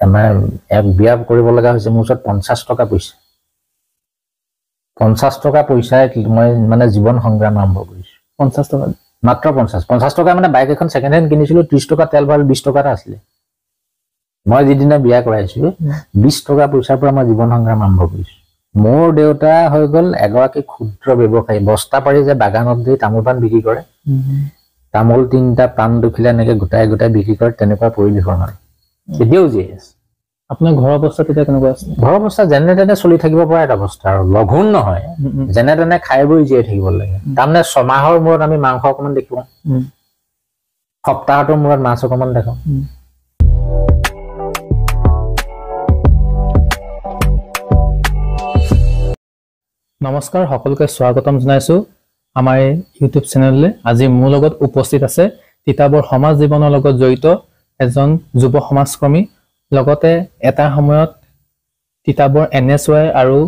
মানে এক বিয়া কৰিব লগা হৈছে মোৰ ওচৰত 50 টকা পইচা 50 টকা পইচাই মই মানে জীৱন সংগ্ৰাম আৰম্ভ কৰিছো 50 টকা মাত্ৰ 50 টকা মানে বাইক এখন সেকেন্ড হেণ্ড কিনিছিলো 30 টকা তেল ভৰাল 20 টকা আছিল মই যিদিনা বিয়া কৰাইছো 20 টকা পইচাৰ পৰা মই জীৱন সংগ্ৰাম আৰম্ভ কৰিছো মোৰ দেউতা হৈ গল এগৰাকী ক্ষুদ্ৰ ব্যৱসায়ী বস্তা পাৰি যে বাগানত দি তামোল পাণ বিক্ৰী কৰে তামোল তিনটা পাণ দুখিলা নেকে গোটাই গোটাই বিক্ৰী কৰে তেনেকুৱা পৰিৱেশৰ মানে এতিয়াও যে আপোনাৰ ঘৰৰ অৱস্থা তেতিয়া কেনেকুৱা আছে ঘৰৰ অৱস্থা যেনে তেনে চলি থাকিব পৰা এটা অৱস্থা আৰু লঘোণ নহয় যেনে তেনে খাই বৈ জীয়াই থাকিব লাগে তাৰমানে ছমাহৰ মূৰত আমি মাংস অকমান দেখো সপ্তাহৰ মূৰত মাছ অকমান দেখো নমস্কাৰ সকলোকে স্বাগতম জনাইছো আমাৰ ইউটিউব চেনেললে আজি মোৰ লগত উপস্থিত আছে তিতাবৰ সমাজ জীৱনৰ লগত জড়িত এজন যুৱ সমাজকৰ্মী লগতে এটা সময়ত তিতাবৰ এনএছওয়াই আৰু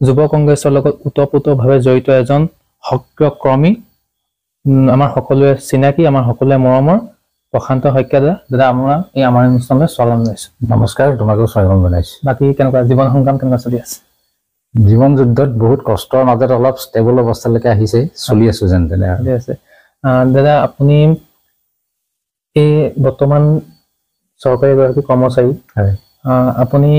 যুৱ কংগ্ৰেছৰ লগত উতপুতভাৱে জড়িত এজন সক্ৰিয় কৰ্মী আমাৰ সকলোৱে চিনাকি আমাৰ সকলোৱে মৰমৰ প্ৰশান্ত শইকীয়া দাদা আমাৰ অনুষ্ঠানলৈ স্বাগতম জনাইছো নমস্কাৰ তোমাকো স্বাগতম জনাইছো বাকি কেনেকুৱা জীৱন সংগ্ৰাম কেনেকুৱা চলি আছে জীৱন যুদ্ধত বহুত কষ্টৰ মাজত অলপ ষ্টেবল অৱস্থালৈকে আহিছে চলি আছো যেন তেনে আছে দাদা আপুনি এই বৰ্তমান চৰকাৰী এগৰাকী কৰ্মচাৰী হয় আপুনি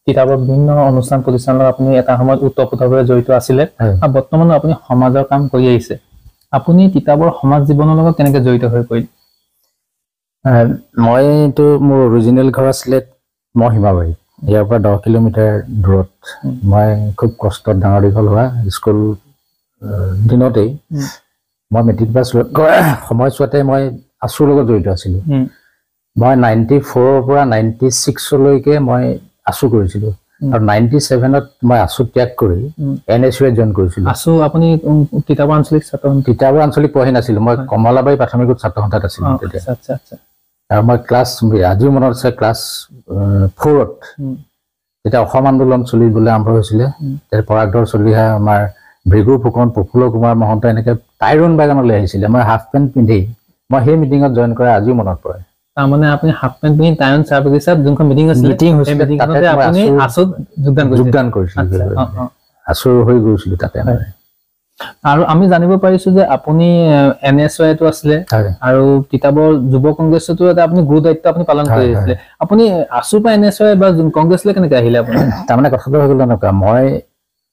তিতাবৰ বিভিন্ন অনুষ্ঠান প্ৰতিষ্ঠানৰ আপুনি এটা সময়ত উতপুতভাৱে জড়িত আছিলে আৰু বৰ্তমান আপুনি সমাজৰ কাম কৰি আহিছে আপুনি তিতাবৰ সমাজ জীৱনৰ লগত কেনেকৈ জড়িত হৈ পৰিল মইতো মোৰ অৰিজিনেল ঘৰ আছিলে মহিমাবাৰী ইয়াৰ পৰা 10 কিলোমিটাৰ দূৰত মই খুব কষ্টত ডাঙৰ দীঘল হোৱা স্কুল দিনতেই মই মেট্ৰিক পাছ সময়ছোৱাতে মই আছুৰ লগত জড়িত আছিলো মই 94 পৰা 96 লৈকে মই আছু কৰিছিলো আৰু 97ত মই আছু ত্যাগ কৰি এনএছইউত জইন কৰিছিলো আছু আপুনি তিতাবৰ আঞ্চলিক ছাত্ৰ তিতাবৰ আঞ্চলিক পঢ়ি নাছিলো মই কমলাবাৰী প্ৰাথমিক ছাত্ৰ সন্থাত আছিলো তেতিয়া আচ্ছা আচ্ছা আৰু মই ক্লাছ আজিও মনত আছে ক্লাছ 4ত যেতিয়া অসম আন্দোলন চলিবলৈ আৰম্ভ হৈছিলে তেতিয়া পৰাগধৰ চলিহা আমাৰ ভৃগু ফুকন প্ৰফুল্ল কুমাৰ মহন্ত এনেকৈ টাইৰন বাগানলৈ আহিছিলে মই হাফ পেণ্ট পিন্ধি মই সেই মিটিঙত জইন কৰা আজিও মনত পৰে তাৰমানে আপুনি হাফ পেণ্ট পিন্ধি টাইৰন চাহ বাগিচাত যোনখন মিটিং হৈছিলে তাতে আপুনি আছুত যোগদান কৰিছিলে আছুৰ হৈ গৈছিলো তাতে আৰু আমি জানিব পাৰিছো যে আপুনি এনএছওয়াইটো আছিলে আৰু তিতাবৰ যুৱ কংগ্ৰেছতো এটা আপুনি গুৰু দায়িত্ব আপুনি পালন কৰি আহিছিলে আপুনি আছুৰ পৰা এনএছওয়াই বা কংগ্ৰেছলৈ কেনেকৈ আহিলে আপুনি তাৰমানে কথাটো হৈ গ'ল এনেকুৱা মই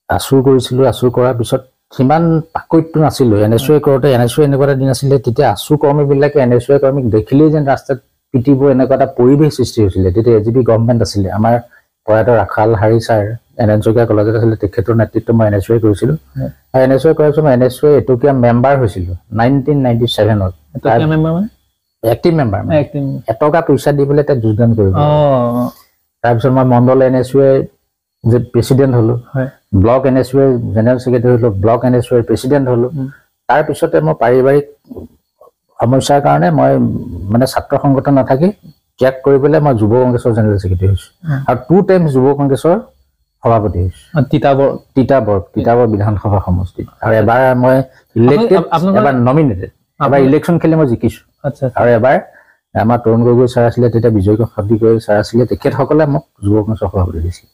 আছু কৰিছিলো আছু কৰাৰ পিছত সিমান পাকৈতটো নাছিলো এনএছওয়াই কৰোঁতে এনএছওয়াই এনেকুৱা এটা দিন আছিলে তেতিয়া আছু কৰ্মীবিলাকে এনএছওয়াই কৰ্মীক দেখিলেই যেন ৰাস্তাত পিটিব এনেকুৱা এটা পৰিৱেশ সৃষ্টি হৈছিলে তেতিয়া এজিপি গভৰ্ণমেণ্ট আছিলে আমাৰ প্ৰয়াত ৰাখাল হাৰি ছাৰ এনএন শইকীয়া কলেজত আছিলে তেখেতৰ নেতৃত্বত মই এনএছওয়াই কৰিছিলো আৰু এনএছওয়াই কৰাৰ পিছত মই এনএছওয়াই এটকীয়া মেম্বাৰ হৈছিলো 1997ত এটকীয়া মেম্বাৰ মানে এক্টিভ মেম্বাৰ এটকা পইচা দি পেলাই তাত যোগদান কৰিব তাৰপিছত মই মণ্ডল এনএছওয়াই যে প্ৰেচিডেণ্ট হলো ব্লক এনএছওয়াই জেনেৰেল ছেক্ৰেটাৰী হলো ব্লক এনএছওয়াই প্ৰেচিডেণ্ট হলো তাৰপিছতে মই পাৰিবাৰিক সমস্যাৰ কাৰণে মই মানে ছাত্ৰ সংগঠন নাথাকি ত্যাগ কৰি পেলাই মই যুৱ কংগ্ৰেছৰ জেনেৰেল ছেক্ৰেটাৰী হৈছো আৰু 2 টাইম যুৱ কংগ্ৰেছৰ সভাপতি হৈছো তিতাবৰ বিধানসভা সমষ্টিত আৰু এবাৰ মই ইলেক্টেড এবাৰ নমিনেটেড এবাৰ ইলেকশ্যন খেলি মই জিকিছো আৰু এবাৰ আমাৰ তৰুণ গগৈ ছাৰ আছিলে তেতিয়া বিজয় গগৈ ছাৰ আছিলে তেখেতসকলে মোক যুৱ কংগ্ৰেছৰ সভাপতি দিছিল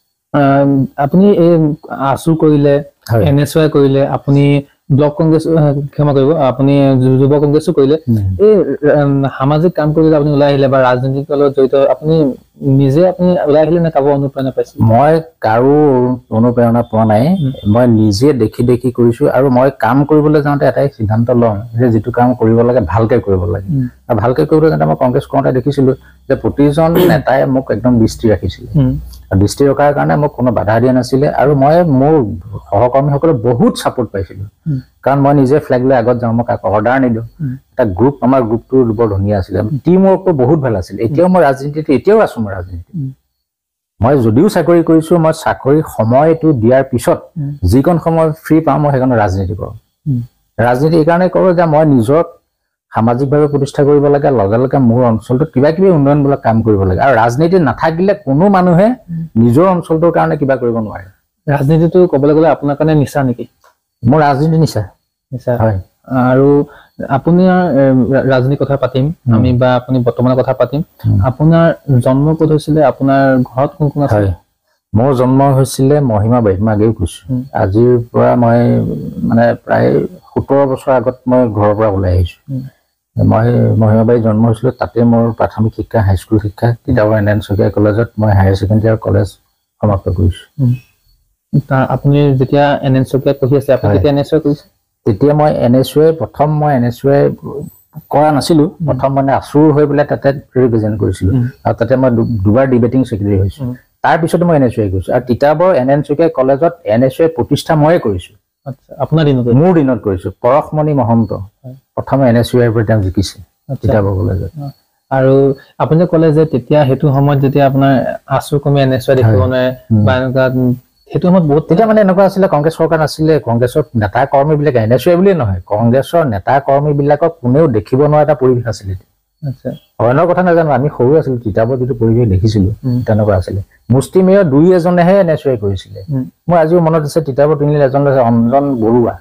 আপুনি এই আছু কৰিলে এনএছওয়াই কৰিলে আপুনি ব্লক কংগ্ৰেছ ক্ষমা কৰিব আপুনি যুৱ কংগ্ৰেছো কৰিলে এই সামাজিক কাম কৰিলে আপুনি ওলাই আহিলে বা ৰাজনৈতিক দলত জড়িত আপুনি নিজে আপুনি ওলাই আহিলে নে কাৰো অনুপ্ৰেৰণা পাইছিল মই কাৰো অনুপ্ৰেৰণা পোৱা নাই মই নিজে দেখি দেখি কৰিছো আৰু মই কাম কৰিবলৈ যাওঁতে এটাই সিদ্ধান্ত লওঁ যে যিটো কাম কৰিব লাগে ভালকে কৰিব লাগে আৰু ভালকে কৰিবলৈ যাওঁতে মই কংগ্ৰেছ কৰোঁতে দেখিছিলো যে প্ৰতিজন নেতাই মোক একদম দৃষ্টি ৰাখিছিলে আৰু দৃষ্টি ৰখাৰ কাৰণে মোক কোনো বাধা দিয়া নাছিলে আৰু মই মোৰ সহকৰ্মীসকলক বহুত ছাপোৰ্ট পাইছিলো কাৰণ মই নিজে ফ্লেগ লৈ আগত যাওঁ মই কাকো অৰ্ডাৰ নিদিওঁ এটা গ্ৰুপ আমাৰ গ্ৰুপটো বৰ ধুনীয়া আছিলে টিম ৱৰ্কটো বহুত ভাল আছিল এতিয়াও মই ৰাজনীতিত এতিয়াও আছো মই ৰাজনীতিত মই যদিও চাকৰি কৰিছো মই চাকৰি সময়টো দিয়াৰ পিছত যিকণ সময় ফ্ৰী পাওঁ মই সেইকণ ৰাজনীতি কৰোঁ ৰাজনীতি এইকাৰণে কৰোঁ যে মই নিজক সামাজিকভাৱে প্ৰতিষ্ঠা কৰিব লাগে লগে লগে মোৰ অঞ্চলটোত কিবা কিবি উন্নয়নমূলক কাম কৰিব লাগে আৰু ৰাজনীতি নাথাকিলে কোনো মানুহে নিজৰ অঞ্চলটোৰ কাৰণে কিবা কৰিব নোৱাৰে ৰাজনীতিটো ক'বলৈ গ'লে আপোনাৰ কাৰণে নিচা নেকি মোৰ ৰাজনীতি নিচা হয় আৰু আপোনাৰ ৰাজনীতিৰ কথা পাতিম আমি বা আপুনি বৰ্তমানৰ কথা পাতিম আপোনাৰ জন্ম ক'ত হৈছিলে আপোনাৰ ঘৰত কোন কোন আছে মোৰ জন্ম হৈছিলে মহিমাবাৰীত মই আগেও কৈছো আজিৰ পৰা মই মানে প্ৰায় 17 বছৰ আগত মই ঘৰৰ পৰা ওলাই আহিছো মই মহিমাবাৰীত জন্ম হৈছিলো তাতে মোৰ প্ৰাথমিক শিক্ষা হাইস্কুল শিক্ষা তিতাবৰ এন শইকীয়া কলেজত মই হায়াৰ ছেকেণ্ডাৰী আৰু কলেজ সমাপ্ত কৰিছো আপুনি যেতিয়া এন শইকীয়াত পঢ়ি আছে আপুনি কেতিয়া এন কৰিছে তেতিয়া মই NSUA প্ৰথম মই NSUA কৰা নাছিলো প্ৰথম মানে আছুৰ হৈ পেলাই তাতে ৰিপ্ৰেজেন্ট কৰিছিলো আৰু তাতে মই দুবাৰ ডিবেটিং সেক্ৰেটাৰী হৈছো তাৰ পিছত মই NSUA কৰিছো আৰু তিতাবৰ এন শইকীয়া কলেজত NSUA প্ৰতিষ্ঠা ময়ে কৰিছো আচ্ছা আপোনাৰ দিনত মোৰ দিনত কৰিছো পৰশমণি মহন্ত প্ৰথম NSUA ৰ পৰা জিকিছে তিতাবৰ কলেজত আৰু আপুনি যে ক'লে যে তেতিয়া হেতু সময়ত যেতিয়া আপোনাৰ আছুৰ কমি NSUA দেখিব নোৱাৰে বা এনেকুৱা হেতু সময়ত বহুত তেতিয়া মানে এনেকুৱা আছিলে কংগ্ৰেছ চৰকাৰ নাছিলে কংগ্ৰেছৰ নেতা কৰ্মীবিলাক NSUA বুলিয়ে নহয় কংগ্ৰেছৰ নেতা কৰ্মীবিলাকক কোনেও দেখিব নোৱাৰা এটা পৰিৱেশ আছিলে আচ্ছা অন্য কথা নাজানো আমি সৰু আছিলো তিতাবৰ যিটো পৰিৱেশ দেখিছিলো তেনেকুৱা আছিলে মুষ্টিমেয় দুই এজনেহে NSUA কৰিছিলে মই আজিও মনত আছে তিতাবৰ তিনিআলিত এজন আছে অঞ্জন বৰুৱা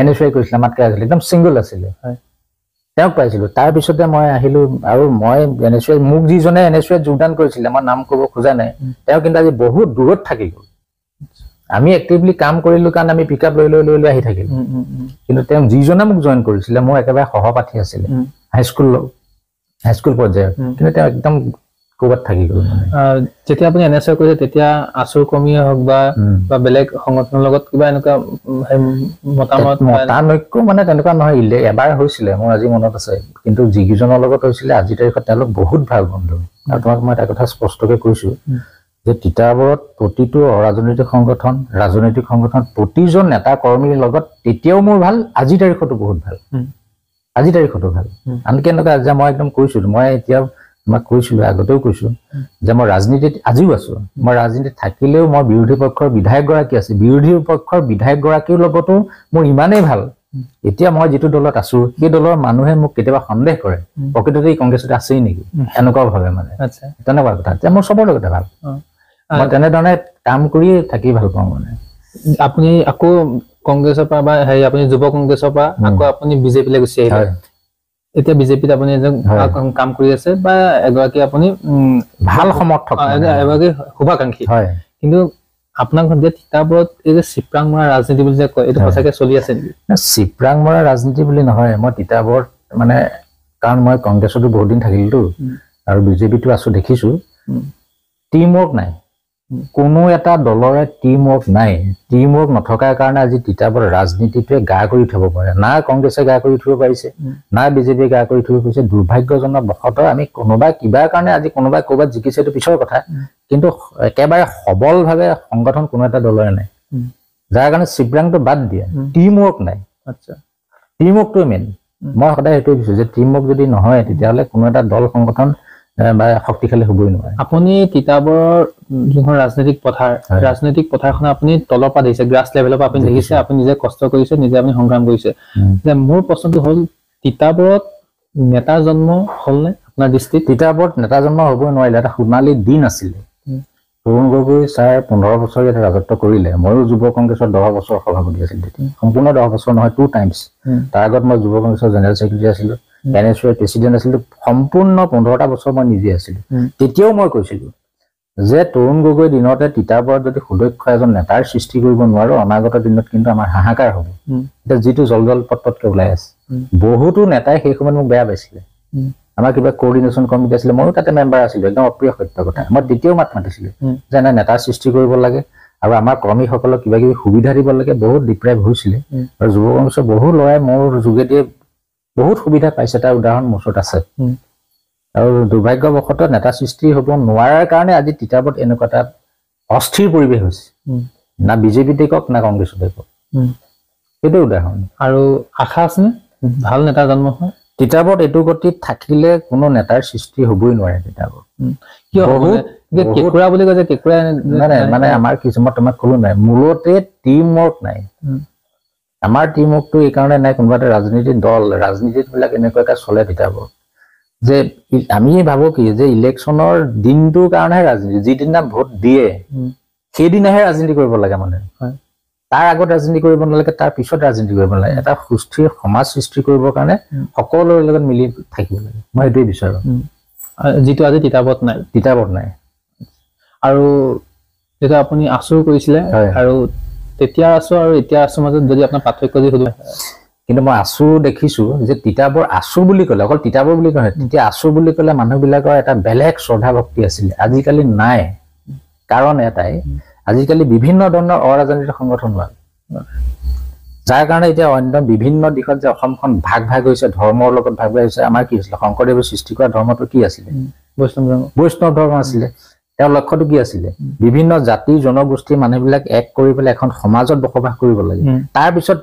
NSUA কৰিছিলে আমাতকে আছিলে একদম সিংগল আছিলে তেওঁক পাইছিলো তাৰ পিছতে মই আহিলো আৰু মই NSUA মোক যিজনে NSUA যোগদান কৰিছিলে মই নাম ক'ব খোজা নাই তেওঁ কিন্তু আজি বহুত দূৰত থাকি গ'ল আমি এক্টিভলি কাম কৰিলো কাৰণ আমি পিকআপ লৈ আহি থাকিলো কিন্তু তেওঁ যিজনে মোক জয়েন কৰিছিলে মোৰ একেবাৰে সহপাঠী আছিলে হাইস্কুল পৰ্যায়ত কিন্তু তেওঁ একদম ক'বাত থাকি গ'ল যেতিয়া আপুনি NSUA কৰিছে তেতিয়া আছুৰ কৰ্মীয়ে হওক বা বেলেগ সংগঠনৰ লগত কিবা এনেকুৱা মতানৈক্য মানে তেনেকুৱা নহয় এবাৰ হৈছিলে মোৰ আজি মনত আছে কিন্তু যিকেইজনৰ লগত হৈছিলে আজিৰ তাৰিখত তেওঁলোক বহুত ভাল বন্ধু আৰু তোমাক মই এটা কথা স্পষ্টকৈ কৈছো যে তিতাবৰত প্ৰতিটো ৰাজনৈতিক সংগঠন প্ৰতিজন নেতা কৰ্মীৰ লগত তেতিয়াও মোৰ ভাল আজিৰ তাৰিখতো বহুত ভাল আজিৰ তাৰিখতো ভাল আনকি এনেকুৱা যে মই একদম কৈছো মই এতিয়া তোমাক কৈছিলো আগতেও কৈছো যে মই ৰাজনীতিত আজিও আছো মই ৰাজনীতিত থাকিলেও মই বিৰোধী পক্ষৰ বিধায়কগৰাকী আছে বিৰোধী পক্ষৰ বিধায়কগৰাকীৰ লগতো মোৰ ইমানেই ভাল এতিয়া মই যিটো দলত আছো সেই দলৰ মানুহে মোক কেতিয়াবা সন্দেহ কৰে প্ৰকৃততে কংগ্ৰেছত আছেই নেকি এনেকুৱা ভাবে মানে তেনেকুৱা কথা এতিয়া মোৰ চবৰ লগতে ভাল মই তেনেধৰণে কাম কৰি থাকি ভাল পাওঁ মানে আপুনি আকৌ কংগ্ৰেছৰ পৰা বা আপুনি যুৱ কংগ্ৰেছৰ পৰা আকৌ আপুনি বিজেপিলৈ গুচি আহিলে এতিয়া বিজেপিত আপুনি এজন কাম কৰি আছে বা এগৰাকী আপুনি ভাল সমৰ্থক এগৰাকী শুভাকাংক্ষী কিন্তু আপোনাক যে তিতাবৰত এই যে চিপৰাং মৰা ৰাজনীতি বুলি যে কয় এইটো সঁচাকে চলি আছে নেকি চিপৰাং মৰা ৰাজনীতি বুলি নহয় মই তিতাবৰত মানে কাৰণ মই কংগ্ৰেছতো বহুত দিন থাকিলোতো আৰু বিজেপিতো আছো দেখিছো টিম ৱৰ্ক নাই কোনো এটা দলৰে টিম ৱৰ্ক নাই টিম ৱৰ্ক নথকাৰ কাৰণে আজি তিতাবৰ ৰাজনীতিটোৱে গা কৰি থব পাৰে না কংগ্ৰেছে গা কৰি থব পাৰিছে না বিজেপিয়ে গা কৰি থব পাৰিছে দুৰ্ভাগ্যজনক বশতঃ আমি কোনোবাই কিবাৰ কাৰণে আজি কোনোবাই ক'ৰবাত জিকিছে এইটো পিছৰ কথা কিন্তু একেবাৰে সবলভাৱে সংগঠন কোনো এটা দলৰে নাই যাৰ কাৰণে চিপৰাংটো বাদ দিয়ে টিম ৱৰ্ক নাই আচ্ছা টিম ৱৰ্কটোৱে মেইন মই সদায় সেইটোৱে কৈছো যে টিম ৱৰ্ক যদি নহয় তেতিয়াহ'লে কোনো এটা দল সংগঠন বা শক্তিশালী হ'বই নোৱাৰে আপুনি তিতাবৰৰ যোনখন ৰাজনৈতিক পথাৰখন আপুনি তলৰ পৰা দেখিছে গ্ৰাছ লেভেলৰ পৰা আপুনি দেখিছে আপুনি নিজে কষ্ট কৰিছে নিজে আপুনি সংগ্ৰাম কৰিছে যে মোৰ প্ৰশ্নটো হ'ল তিতাবৰত নেতা জন্ম হ'লনে আপোনাৰ দৃষ্টিত তিতাবৰত নেতা জন্ম হ'বই নোৱাৰিলে এটা সোণালী দিন আছিলে তৰুণ গগৈ ছাৰ 15 বছৰ ইয়াত ৰাজত্ব কৰিলে ময়ো যুৱ কংগ্ৰেছৰ 10 বছৰ সভাপতি আছিলো তেতিয়া সম্পূৰ্ণ 10 বছৰ নহয় 2 টাইমছ তাৰ আগত মই যুৱ কংগ্ৰেছৰ জেনেৰেল ছেক্ৰেটাৰী আছিলো NSUA প্ৰেচিডেণ্ট আছিলো সম্পূৰ্ণ 15টা বছৰ মই নিজে আছিলো তেতিয়াও মই কৈছিলো যে তৰুণ গগৈ দিনতে তিতাবৰত যদি সুদক্ষ এজন নেতাৰ সৃষ্টি কৰিব নোৱাৰো অনাগত দিনত কিন্তু আমাৰ হাহাকাৰ হ'ব এটা যিটো জলজল পটপটকে ওলাই আছে বহুতো নেতাই সেই সময়ত মোক বেয়া পাইছিলে আমাৰ কিবা কোঅৰ্ডিনেশ্যন কমিটি আছিলে ময়ো তাতে মেম্বাৰ আছিলো একদম অপ্ৰিয় সত্য কথা মই তেতিয়াও মাত মাতিছিলো যে নেতাৰ সৃষ্টি কৰিব লাগে আৰু আমাৰ কৰ্মীসকলক কিবা কিবি সুবিধা দিব লাগে বহুত ডিপ্ৰাইভ হৈছিলে আৰু যুৱ কংগ্ৰেছৰ বহু ল'ৰাই মোৰ যোগেদিয়ে বহুত সুবিধা পাইছে তাৰ উদাহৰণ মোৰ ওচৰত আছে আৰু দুৰ্ভাগ্যবশতঃ নেতা সৃষ্টি হ'ব নোৱাৰাৰ কাৰণে আজি তিতাবৰত এনেকুৱা এটা অস্থিৰ পৰিৱেশ হৈছে না বিজেপিতে কওক না কংগ্ৰেছতে কওক সেইটো উদাহৰণ আৰু আশা আছেনে ভাল নেতা জন্ম হয় তিতাবৰত এইটো গতিত থাকিলে কোনো নেতাৰ সৃষ্টি হ'বই নোৱাৰে তিতাবৰত কিয় কেঁকুৰা বুলি কয় যে কেঁকুৰা মানে আমাৰ কিছুমান তোমাক ক'লো নাই মূলতে টিম ৱৰ্ক নাই আমাৰ টিম ৱৰ্কটো এইকাৰণে নাই কোনোবা এটা ৰাজনীতিৰ দল ৰাজনীতিত বিলাক এনেকুৱাকে চলে তিতাবৰত যে আমি ভাবো কি যে ইলেকশ্যনৰ দিনটোৰ কাৰণেহে ৰাজনীতি যিদিনা ভোট দিয়ে সেইদিনাহে ৰাজনীতি কৰিব লাগে মানে তাৰ আগত ৰাজনীতি কৰিব নালাগে, তাৰ পিছত ৰাজনীতি কৰিব নালাগে। এটা সুস্থিৰ সমাজ সৃষ্টি কৰিবৰ কাৰণে সকলোৰে লগত মিলি থাকিব লাগে, মই এইটোৱে বিচাৰোঁ। যিটো আজি তিতাবৰত নাই। আৰু যেতিয়া আপুনি আছুৰ কৰিছিলে আৰু তেতিয়া আছু আৰু এতিয়া আছুৰ মাজত যদি আপোনাৰ পাৰ্থক্য যদি সুধো, কিন্তু মই আছু দেখিছোঁ যে তিতাবৰ আছু বুলি ক'লে, অকল তিতাবৰ বুলি কয়, তেতিয়া আছু বুলি ক'লে মানুহবিলাকৰ এটা বেলেগ শ্ৰদ্ধা ভক্তি আছিলে, আজিকালি নাই। কাৰণ এটাই, আজিকালি বিভিন্ন ধৰণৰ অৰাজনৈতিক সংগঠন হ'ল, যাৰ কাৰণে এতিয়া অন্য বিভিন্ন দিশত যে অসমখন ভাগ ভাগ হৈছে, ধৰ্মৰ লগত ভাগ ভাগ হৈছে। আমাৰ কি হৈছিলে? শংকৰদেৱে সৃষ্টি কৰা ধৰ্মটো কি আছিলে? বৈষ্ণৱ ধৰ্ম আছিলে। তেওঁৰ লক্ষ্যটো কি আছিলে? বিভিন্ন জাতি জনগোষ্ঠীৰ মানুহবিলাক এক কৰি পেলাই এখন সমাজত বসবাস কৰিব লাগে। তাৰপিছত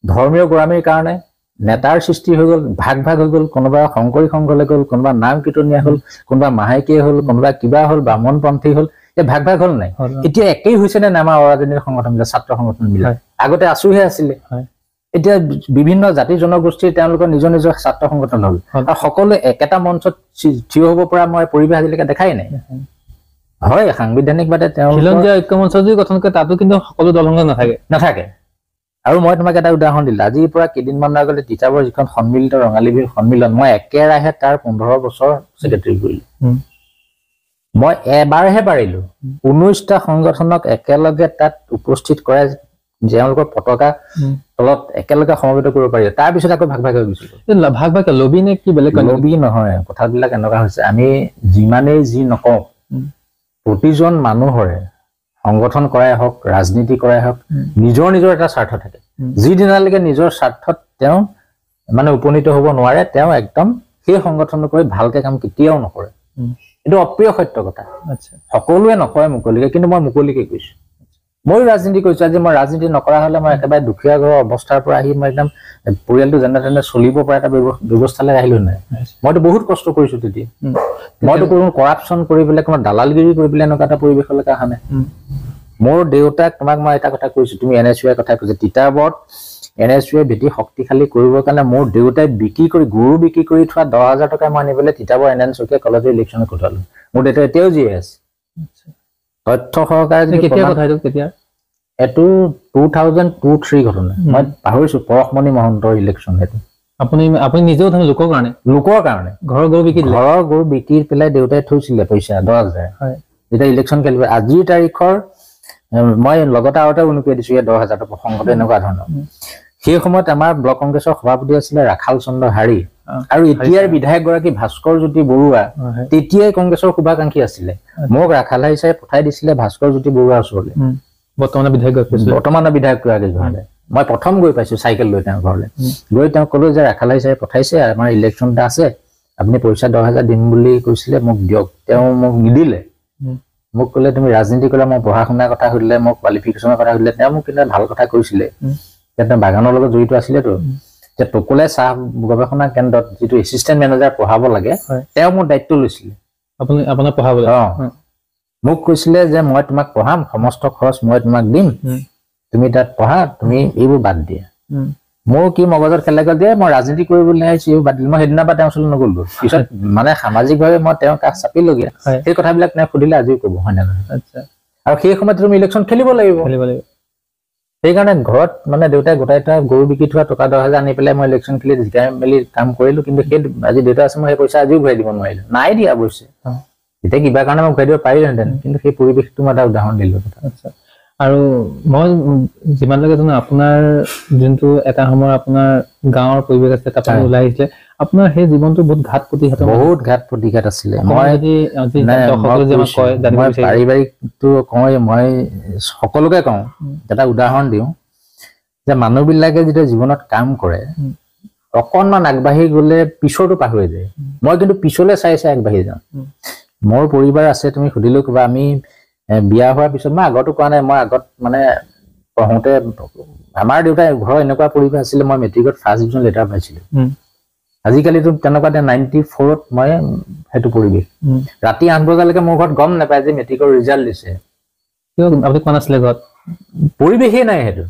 ধৰ্মীয় গোড়ামীৰ কাৰণে নেতাৰ সৃষ্টি হৈ গ'ল, ভাগ ভাগ হৈ গ'ল। কোনোবা শংকৰী সংঘলৈ গ'ল, কোনোবা নাম কীৰ্তনীয়া হ'ল, কোনোবা মাহেকীয়া হ'ল, কোনোবা কিবা হ'ল, ব্ৰাহ্মণপন্থী হ'ল। ভাগ ভাগ হ'ল নাই? এতিয়া একেই হৈছে নে আমাৰ অৰাজনৈতিক সংগঠনবিলাক, ছাত্ৰ সংগঠনবিলাক? আগতে আছুহে আছিলে, এতিয়া বিভিন্ন জাতি জনগোষ্ঠীৰ তেওঁলোকৰ নিজৰ নিজৰ ছাত্ৰ সংগঠন হ'ল, আৰু সকলোৱে একেটা মঞ্চত থিয় হ'ব পৰা মই পৰিৱেশ আজিলৈকে দেখাই নাই। হয়, সাংবিধানিকভাৱে খিলঞ্জীয়া ঐক্য মঞ্চ যদি গঠন কৰে, তাতো কিন্তু সকলো দল সংগঠন নাথাকে। আৰু মই তোমাক এটা উদাহৰণ দিলোঁ, আজিৰ পৰা কেইদিনমানৰ আগতে তিতাবৰ যিখন সন্মিলিত ৰঙালী বিহু সন্মিলন, মই একেৰাহে তাৰ 15 বছৰ ছেক্ৰেটাৰী কৰিলোঁ। মই এবাৰহে পাৰিলোঁ 19টা সংগঠনক একেলগে তাত উপস্থিত কৰাই, তেওঁলোকৰ পতাকা তলত একেলগে সমবেত কৰিব পাৰি। তাৰপিছত আকৌ ভাগ ভাগ হৈ গৈছিলোঁ। ভাগ ভাগ লবি নে কি বেলেগ? লবি নহয়, কথাবিলাক এনেকুৱা হৈছে, আমি যিমানেই যি নকওঁ, প্ৰতিজন মানুহৰে সংগঠন কৰাই হওক, ৰাজনীতি কৰাই হওক, নিজৰ নিজৰ এটা স্বাৰ্থ থাকে। যিদিনালৈকে নিজৰ স্বাৰ্থত তেওঁ মানে উপনীত হ'ব নোৱাৰে, তেওঁ একদম সেই সংগঠনক কৰি ভালকে কাম কেতিয়াও নকৰে। এইটো অপ্ৰিয় সত্য কথা। সকলোৱে নকয় মুকলিকে, কিন্তু মই মুকলিকে কৈছোঁ। ময়ো ৰাজনীতি কৰিছোঁ। আজি মই ৰাজনীতি নকৰা হ'লে মই একেবাৰে দুখীয়া ঘৰৰ অৱস্থাৰ পৰা আহি মই একদম পৰিয়ালটো যেনে তেনে চলিব পৰা এটা ব্যৱস্থালৈ আহিলোঁ নাই। মইতো বহুত কষ্ট কৰিছোঁ তেতিয়া। মইতো কোনো কৰাপশ্যন কৰি পেলাই, কোনো দালালগিৰি কৰি পেলাই এনেকুৱা এটা পৰিৱেশলৈকে অহা নাই। মোৰ দেউতাক, তোমাক মই এটা কথা কৈছোঁ, তুমি NSUৰ কথা কৈছা, তিতাবৰত NSUৱে ভেটি শক্তিশালী কৰিবৰ কাৰণে মোৰ দেউতাই বিক্ৰী কৰি, গৰু বিক্ৰী কৰি থোৱা 10,000 টকা মই আনি পেলাই তিতাবৰ NN শইকীয়া কলেজৰ ইলেকশ্যনত ঘটালোঁ। মোৰ দেউতা এতিয়াও জীয়াই আছে। তথ্য সহকাৰে এইটো 2002-03 ঘটনা, মই পাহৰিছোঁ, পৰশমণি মহন্তৰ ইলেকশ্যন। সেইটো আপুনি নিজেও লোকৰ কাৰণে ঘৰৰ গৰু বিক্ৰী পেলাই দেউতাই থৈছিলে পইচা 10,000। যেতিয়া ইলেকশ্যন খেলিব, আজিৰ তাৰিখৰ মই লগতে আৰু এটা উনুকিয়াই দিছোঁ, 10,000 প্ৰসংগতে এনেকুৱা ধৰণৰ। সেই সময়ত আমাৰ ব্লক কংগ্ৰেছৰ সভাপতি আছিলে ৰাখাল চন্দ্ৰ হাৰী, আৰু এতিয়াৰ বিধায়কগৰাকী ভাস্কৰ জ্যোতি বৰুৱা তেতিয়াই কংগ্ৰেছৰ শুভাকাংক্ষী আছিলে। মোক ৰাখাল হাৰী চাই পঠাই দিছিলে ভাস্কৰ জ্যোতি বৰুৱাৰ ওচৰলৈ, বৰ্তমানৰ বিধায়কগৰাকীৰ ঘৰলৈ। মই প্ৰথম গৈ পাইছোঁ চাইকেল লৈ তেওঁৰ ঘৰলৈ। গৈ তেওঁক ক'লো যে ৰাখাল হাৰী চাই পঠাইছে, আমাৰ ইলেকশ্যন এটা আছে, আপুনি পইচা 10,000 দিম বুলি কৈছিলে, মোক দিয়ক। তেওঁ মোক নিদিলে। মোক ক'লে তুমি ৰাজনীতি কৰিলে, মই পঢ়া শুনাৰ কথা সুধিলে, মোক কোৱালিফিকেশ্যনৰ কথা সুধিলে। তেওঁ মোক কিন্তু ভাল কথা কৈছিলে, তেওঁ বাগানৰ লগত জড়িত আছিলেতো, যে টকোলে চাহ গৱেষণা কেন্দ্ৰত যিটো এছিষ্টেণ্ট মেনেজাৰ পঢ়াব লাগে, তেওঁ মোৰ দায়িত্ব লৈছিলে। আপোনাক পঢ়াবলৈ মোক কৈছিলে যে মই তোমাক পঢ়াম, সমস্ত খৰচ মই তোমাক দিম, তুমি তাত পঢ়া, তুমি এইবোৰ বাদ দিয়া। মোৰ কি মগজত খেলে গ'ল যে মই ৰাজনীতি কৰিবলৈ আহিছোঁ, এইবোৰ বাদ দিলোঁ। মই সেইদিনাৰ পৰা তেওঁৰ ওচৰলৈ নগ'লো। পিছত মানে সামাজিকভাৱে মই তেওঁৰ কাষ চাপিলোগৈ। সেই কথাবিলাক তেওঁ সুধিলে আজিও ক'ব, হয় নে নহয়? আৰু সেই সময়ত তুমি ইলেকশ্যন খেলিব লাগিব। সেইকাৰণে ঘৰত মানে দেউতাই গোটাই থোৱা গৰু বিক্ৰী থোৱা টকা 10,000 আনি পেলাই মই ইলেকশ্যন খেলি জিকাই মেলি কাম কৰিলোঁ। কিন্তু সেই আজি দেউতা আছে, মই সেই পইচা আজিও ঘূৰাই দিব নোৱাৰিলোঁ। নাই দিয়া অৱশ্যে, এতিয়া কিবা কাৰণে মই ঘূৰাই দিব পাৰিলোহেঁতেন, কিন্তু সেই পৰিৱেশটো মই এটা উদাহৰণ দিলোঁ। আৰু মই যিমানলৈকে জানো, আপোনাৰ যোনটো এটা সময়ৰ আপোনাৰ গাঁৱৰ পৰিৱেশ আছে, তাত ওলাই আহিছিলে, আপোনাৰ সেই জীৱনটো বহুত ঘাত প্ৰতিঘাত আছিলে। মই পাৰিবাৰিকটো কওঁ, মই সকলোকে কওঁ, এটা উদাহৰণ দিওঁ যে মানুহবিলাকে যেতিয়া জীৱনত কাম কৰে, অকণমান আগবাঢ়ি গ'লে পিছৰটো পাহৰি যায়। মই কিন্তু পিছলৈ চাই চাই আগবাঢ়ি যাওঁ। মোৰ পৰিবাৰ আছে, তুমি সুধিলেও কিবা, আমি বিয়া হোৱাৰ পিছত, মই আগতো কোৱা নাই, মই আগত মানে পঢ়োঁতে আমাৰ দেউতাই ঘৰৰ এনেকুৱা পৰিৱেশ আছিলে, মই মেট্ৰিকত ফাৰ্ষ্ট ডিভিজন লেটাৰ পাইছিলোঁ। আজিকালিতো তেনেকুৱা 94ত মই সেইটো পৰিৱেশ, ৰাতি 8 বজালৈকে মোৰ ঘৰত গম নাপায় যে মেট্ৰিকৰ ৰিজাল্ট দিছে। আপুনি কোৱা নাছিলে ঘৰত? পৰিৱেশেই নাই সেইটো।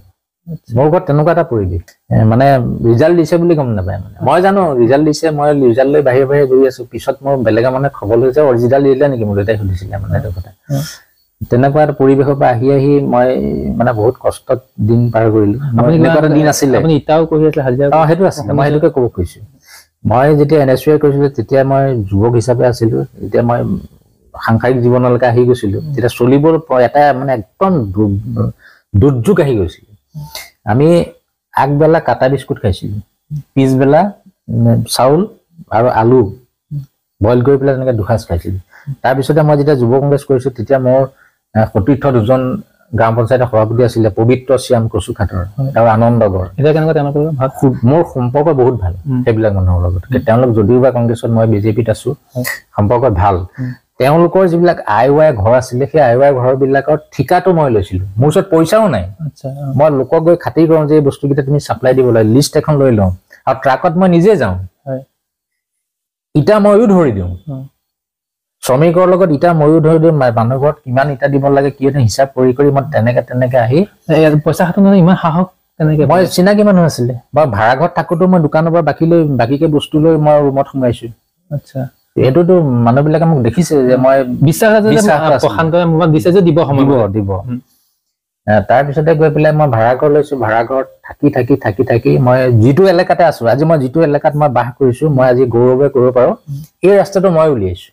মোৰ ঘৰত তেনেকুৱা এটা পৰিৱেশ, মানে ৰিজাল্ট দিছে বুলি গম নাপায়। মানে মই জানো ৰিজাল্ট দিছে, মই ৰিজাল্ট লৈ বাহিৰে বাহিৰে গৈ আছোঁ। পিছত মোৰ বেলেগে মানে খবৰ লৈছে, ৰিজাল্ট দিলে নেকি, মোৰ দেউতাই সুধিছিলে মানে এইটো কথা। তেনেকুৱা এটা পৰিৱেশৰ পৰা আহি মই মানে বহুত কষ্টত দিন পাৰ কৰিলো এনেকুৱা এটা দিন আছিলে আপুনি ইটাও কৰি আছিলে হাজিৰা সেইটো আছিলে মই সেইটোকে ক'ব খুজিছো মই যেতিয়া NSUI কৰিছিলো তেতিয়া মই যুৱক হিচাপে আছিলো এতিয়া মই সাংসাৰিক জীৱনলৈকে আহি গৈছিলো তেতিয়া চলিবৰ এটা মানে একদম দুৰ্যোগ আহি গৈছিল আমি আগবেলা কাটা বিস্কুট খাইছিলো পিছবেলা চাউল আৰু আলু বইল কৰি পেলাই তেনেকৈ দুসাঁজ খাইছিলো তাৰপিছতে মই যেতিয়া যুৱ কংগ্ৰেছ কৰিছো তেতিয়া মোৰ সতীৰ্থ দুজন গ্ৰাম পঞ্চায়তৰ সভাপতি আছিলে পবিত্ৰ শ্যাম কচুখাটৰ আৰু আনন্দগড় এতিয়া কেনেকুৱা তেওঁলোকৰ মোৰ সম্পৰ্ক বহুত ভাল সেইবিলাক মানুহৰ লগত তেওঁলোক যদিও বা কংগ্ৰেছত মই বিজেপিত আছো সম্পৰ্ক ভাল তেওঁলোকৰ যিবিলাক IY ঘৰ আছিলে সেই IY ঘৰবিলাকৰ ঠিকাটো মই লৈছিলো মোৰ ওচৰত পইচাও নাই মই লোকক গৈ খাতি কৰোঁ যে এই বস্তুকেইটা তুমি ছাপ্লাই দিব লাগে লিষ্ট এখন লৈ লওঁ আৰু ট্ৰাকত মই নিজে যাওঁ ইটা ময়ো ধৰি দিওঁ শ্ৰমিকৰ লগত ইটা ময়ো ধৰি দিওঁ মানুহ ঘৰত কিমান ইটা দিব লাগে কি হিচাপ কৰি মই তেনেকে আহি পইচা হাতত ইমান সাহস তেনেকে মই চিনাকি মানুহ আছিলে বা ভাড়া ঘৰত থাকোঁতো মই দোকানৰ পৰা বাকীকে বস্তু লৈ মই ৰুমত সোমাইছো আচ্ছা এইটোতো মানুহবিলাকে মোক দেখিছে যে মই বিশ্বাস আছে যে প্ৰশান্তই মোক দিছে যে দিব তাৰপিছতে গৈ পেলাই মই ভাড়া ঘৰ লৈছো ভাড়া ঘৰত থাকি মই যিটো এলেকাতে আছো আজি মই যিটো এলেকাত মই বাস কৰিছো মই আজি গৌৰৱে কৰিব পাৰো এই ৰাস্তাটো মই উলিয়াইছো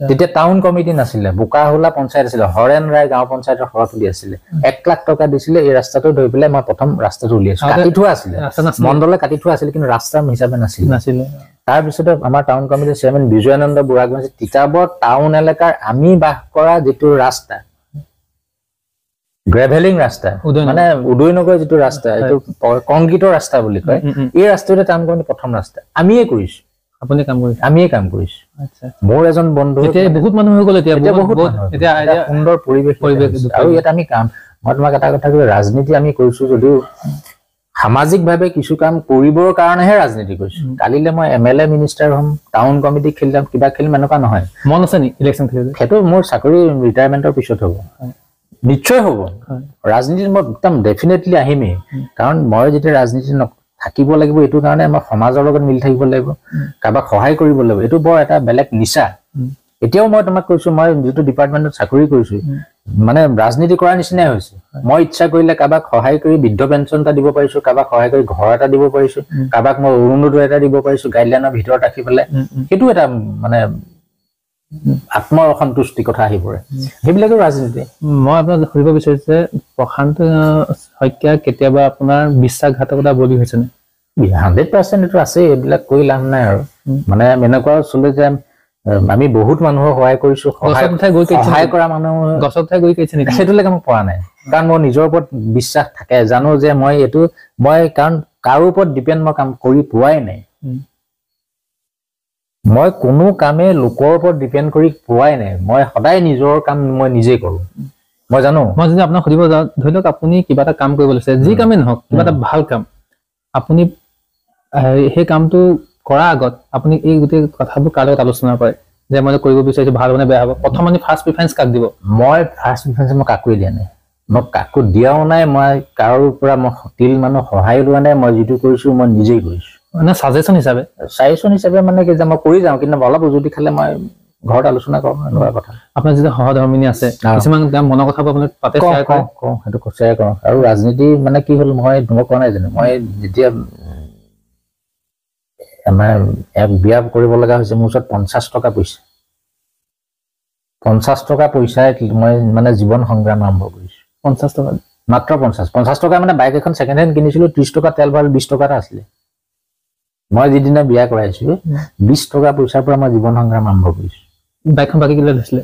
তেতিয়া টাউন কমিটি নাছিলে বোকাহোলা পঞ্চায়ত আছিলে হৰেণ ৰায় গাঁও পঞ্চায়তৰ সভাপতি আছিলে 1 লাখ টকা দিছিলে এই ৰাস্তাটো ধৰি পেলাই মই প্ৰথম ৰাস্তাটো উলিয়াইছো কাটি থোৱা আছিলে মণ্ডলে কাটি থোৱা আছিলে কিন্তু ৰাস্তা হিচাপে নাছিলে তাৰপিছতে আমাৰ টাউন কমিটিৰ চেয়াৰমেন বিজয়ানন্দ বুঢ়াগোহাঁই তিতাবৰ টাউন এলেকাৰ আমি বাস কৰা যিটো ৰাস্তা গ্ৰেভেলিং ৰাস্তা মানে উদয়নগৰ যিটো ৰাস্তা এইটো কংক্ৰিটৰ ৰাস্তা বুলি কয় এই ৰাস্তাটোতে টাউন কমিটি প্ৰথম ৰাস্তা আমিয়ে কৰিছো আপুনি আমিয়ে কাম কৰিছো মোৰ এজন বন্ধু এতিয়া বহুত মানুহ হৈ গ'ল এতিয়া সুন্দৰ পৰিৱেশ আৰু ইয়াত আমি কাম মই তোমাক এটা কথা কওঁ ৰাজনীতি আমি কৰিছো যদিও সামাজিকভাৱে কিছু কাম কৰিবৰ কাৰণেহে ৰাজনীতি কৰিছো কালিলে মই MLA মিনিষ্টাৰ হ'ম টাউন কমিটি খেলিম কিবা খেলিম এনেকুৱা নহয় মন আছে নি ইলেকশ্যন খেলিবলৈ সেইটো মোৰ চাকৰি ৰিটায়াৰমেণ্টৰ পিছত হ'ব নিশ্চয় হ'ব ৰাজনীতিত মই একদম ডেফিনেটলি আহিমেই কাৰণ মই যেতিয়া ৰাজনীতি থাকিব লাগিব এইটো কাৰণে আমাৰ সমাজৰ লগত মিলি থাকিব লাগিব কাৰোবাক সহায় কৰিব লাগিব এইটো বৰ এটা বেলেগ নিচা এতিয়াও মই তোমাক কৈছো মই যিটো ডিপাৰ্টমেণ্টত চাকৰি কৰিছো মানে ৰাজনীতি কৰাৰ নিচিনাই হৈছে মই ইচ্ছা কৰিলে কাৰোবাক সহায় কৰি বৃদ্ধ পেঞ্চন এটা দিব পাৰিছো কাৰোবাক সহায় কৰি ঘৰ এটা দিব পাৰিছো কাৰোবাক মই অৰুণোদয় এটা দিব পাৰিছো গাইডলাইনৰ ভিতৰত ৰাখি পেলাই সেইটো এটা মানে আত্মসন্তুষ্টি কথা আহি পৰে সেইবিলাকে ৰাজনীতি মই আপোনাক সুধিব বিচাৰিছো যে প্ৰশান্ত শইকীয়া কেতিয়াবা আপোনাৰ বিশ্বাসঘাতকতা বলি হৈছে নে 100% এইটো আছে এইবিলাক কৈ লাভ নাই আৰু মানে এনেকুৱা চলে যে আমি বহুত মানুহক সহায় কৰিছো সহায় কৰা মানুহ গছত ঠাই গৈ কৈছে নেকি সেইটোলৈকে মই পোৱা নাই কাৰণ মোৰ নিজৰ ওপৰত বিশ্বাস থাকে জানো যে মই এইটো মই কাৰণ কাৰো ওপৰত ডিপেণ্ড মই কাম কৰি পোৱাই নাই মই কোনো কামে লোকৰ ওপৰত ডিপেণ্ড কৰি পোৱাই নাই মই সদায় নিজৰ কাম মই নিজে কৰোঁ মই জানো মই যদি আপোনাক সুধিব যাওঁ ধৰি লওক আপুনি কিবা এটা কাম কৰিব লৈছে যি কামেই নহওক কিবা এটা ভাল কাম আপুনি সেই কামটো কৰাৰ আগত আপুনি এই গোটেই কথাবোৰ কাৰ লগত আলোচনা কৰে যে মই কৰিব বিচাৰিছো ভাল মানে বেয়া হ'ব প্ৰথম আপুনি ফাৰ্ষ্ট প্ৰিফাৰেঞ্চ কাক দিব মই ফাৰ্ষ্ট প্ৰিফাৰেঞ্চ মই কাকোৱে দিয়া নাই মই কাকো দিয়াও নাই মই কাৰো পৰা মই তিল মানুহ সহায় লোৱা নাই মই যিটো কৰিছো মই নিজেই কৰিছো মানে সাজেশন হিচাপে মানে কি যে মই কৰি যাওঁ কিন্তু অলপ উজুতি খালে মই ঘৰত আলোচনা কৰোঁ এনেকুৱা কথা আপোনাৰ যেতিয়া সহধৰ্মিনী আছে কিছুমান মনৰ কথাবোৰ আপুনি পাতে শ্বেয়াৰ কৰে সেইটো শ্বেয়াৰ কৰোঁ আৰু ৰাজনীতি মানে কি হ'ল মই তোমাক কোৱা নাই জানো মই যেতিয়া আমাৰ এক বিয়া কৰিব লগা হৈছে মোৰ ওচৰত 50 টকা পইচা 50 টকা পইচাই মই মানে জীৱন সংগ্ৰাম আৰম্ভ কৰিছোঁ 50 টকা মাত্ৰ 50 টকা মানে বাইক এখন ছেকেণ্ড হেণ্ড কিনিছিলোঁ 30 টকা তেল ভৰালোঁ 20 টকা এটা আছিলে মই যিদিনা বিয়া কৰাইছো 20 টকা পইচাৰ পৰা মই জীৱন সংগ্ৰাম আৰম্ভ কৰিছোঁ বাইকখন বাকী কিলে লৈছিলে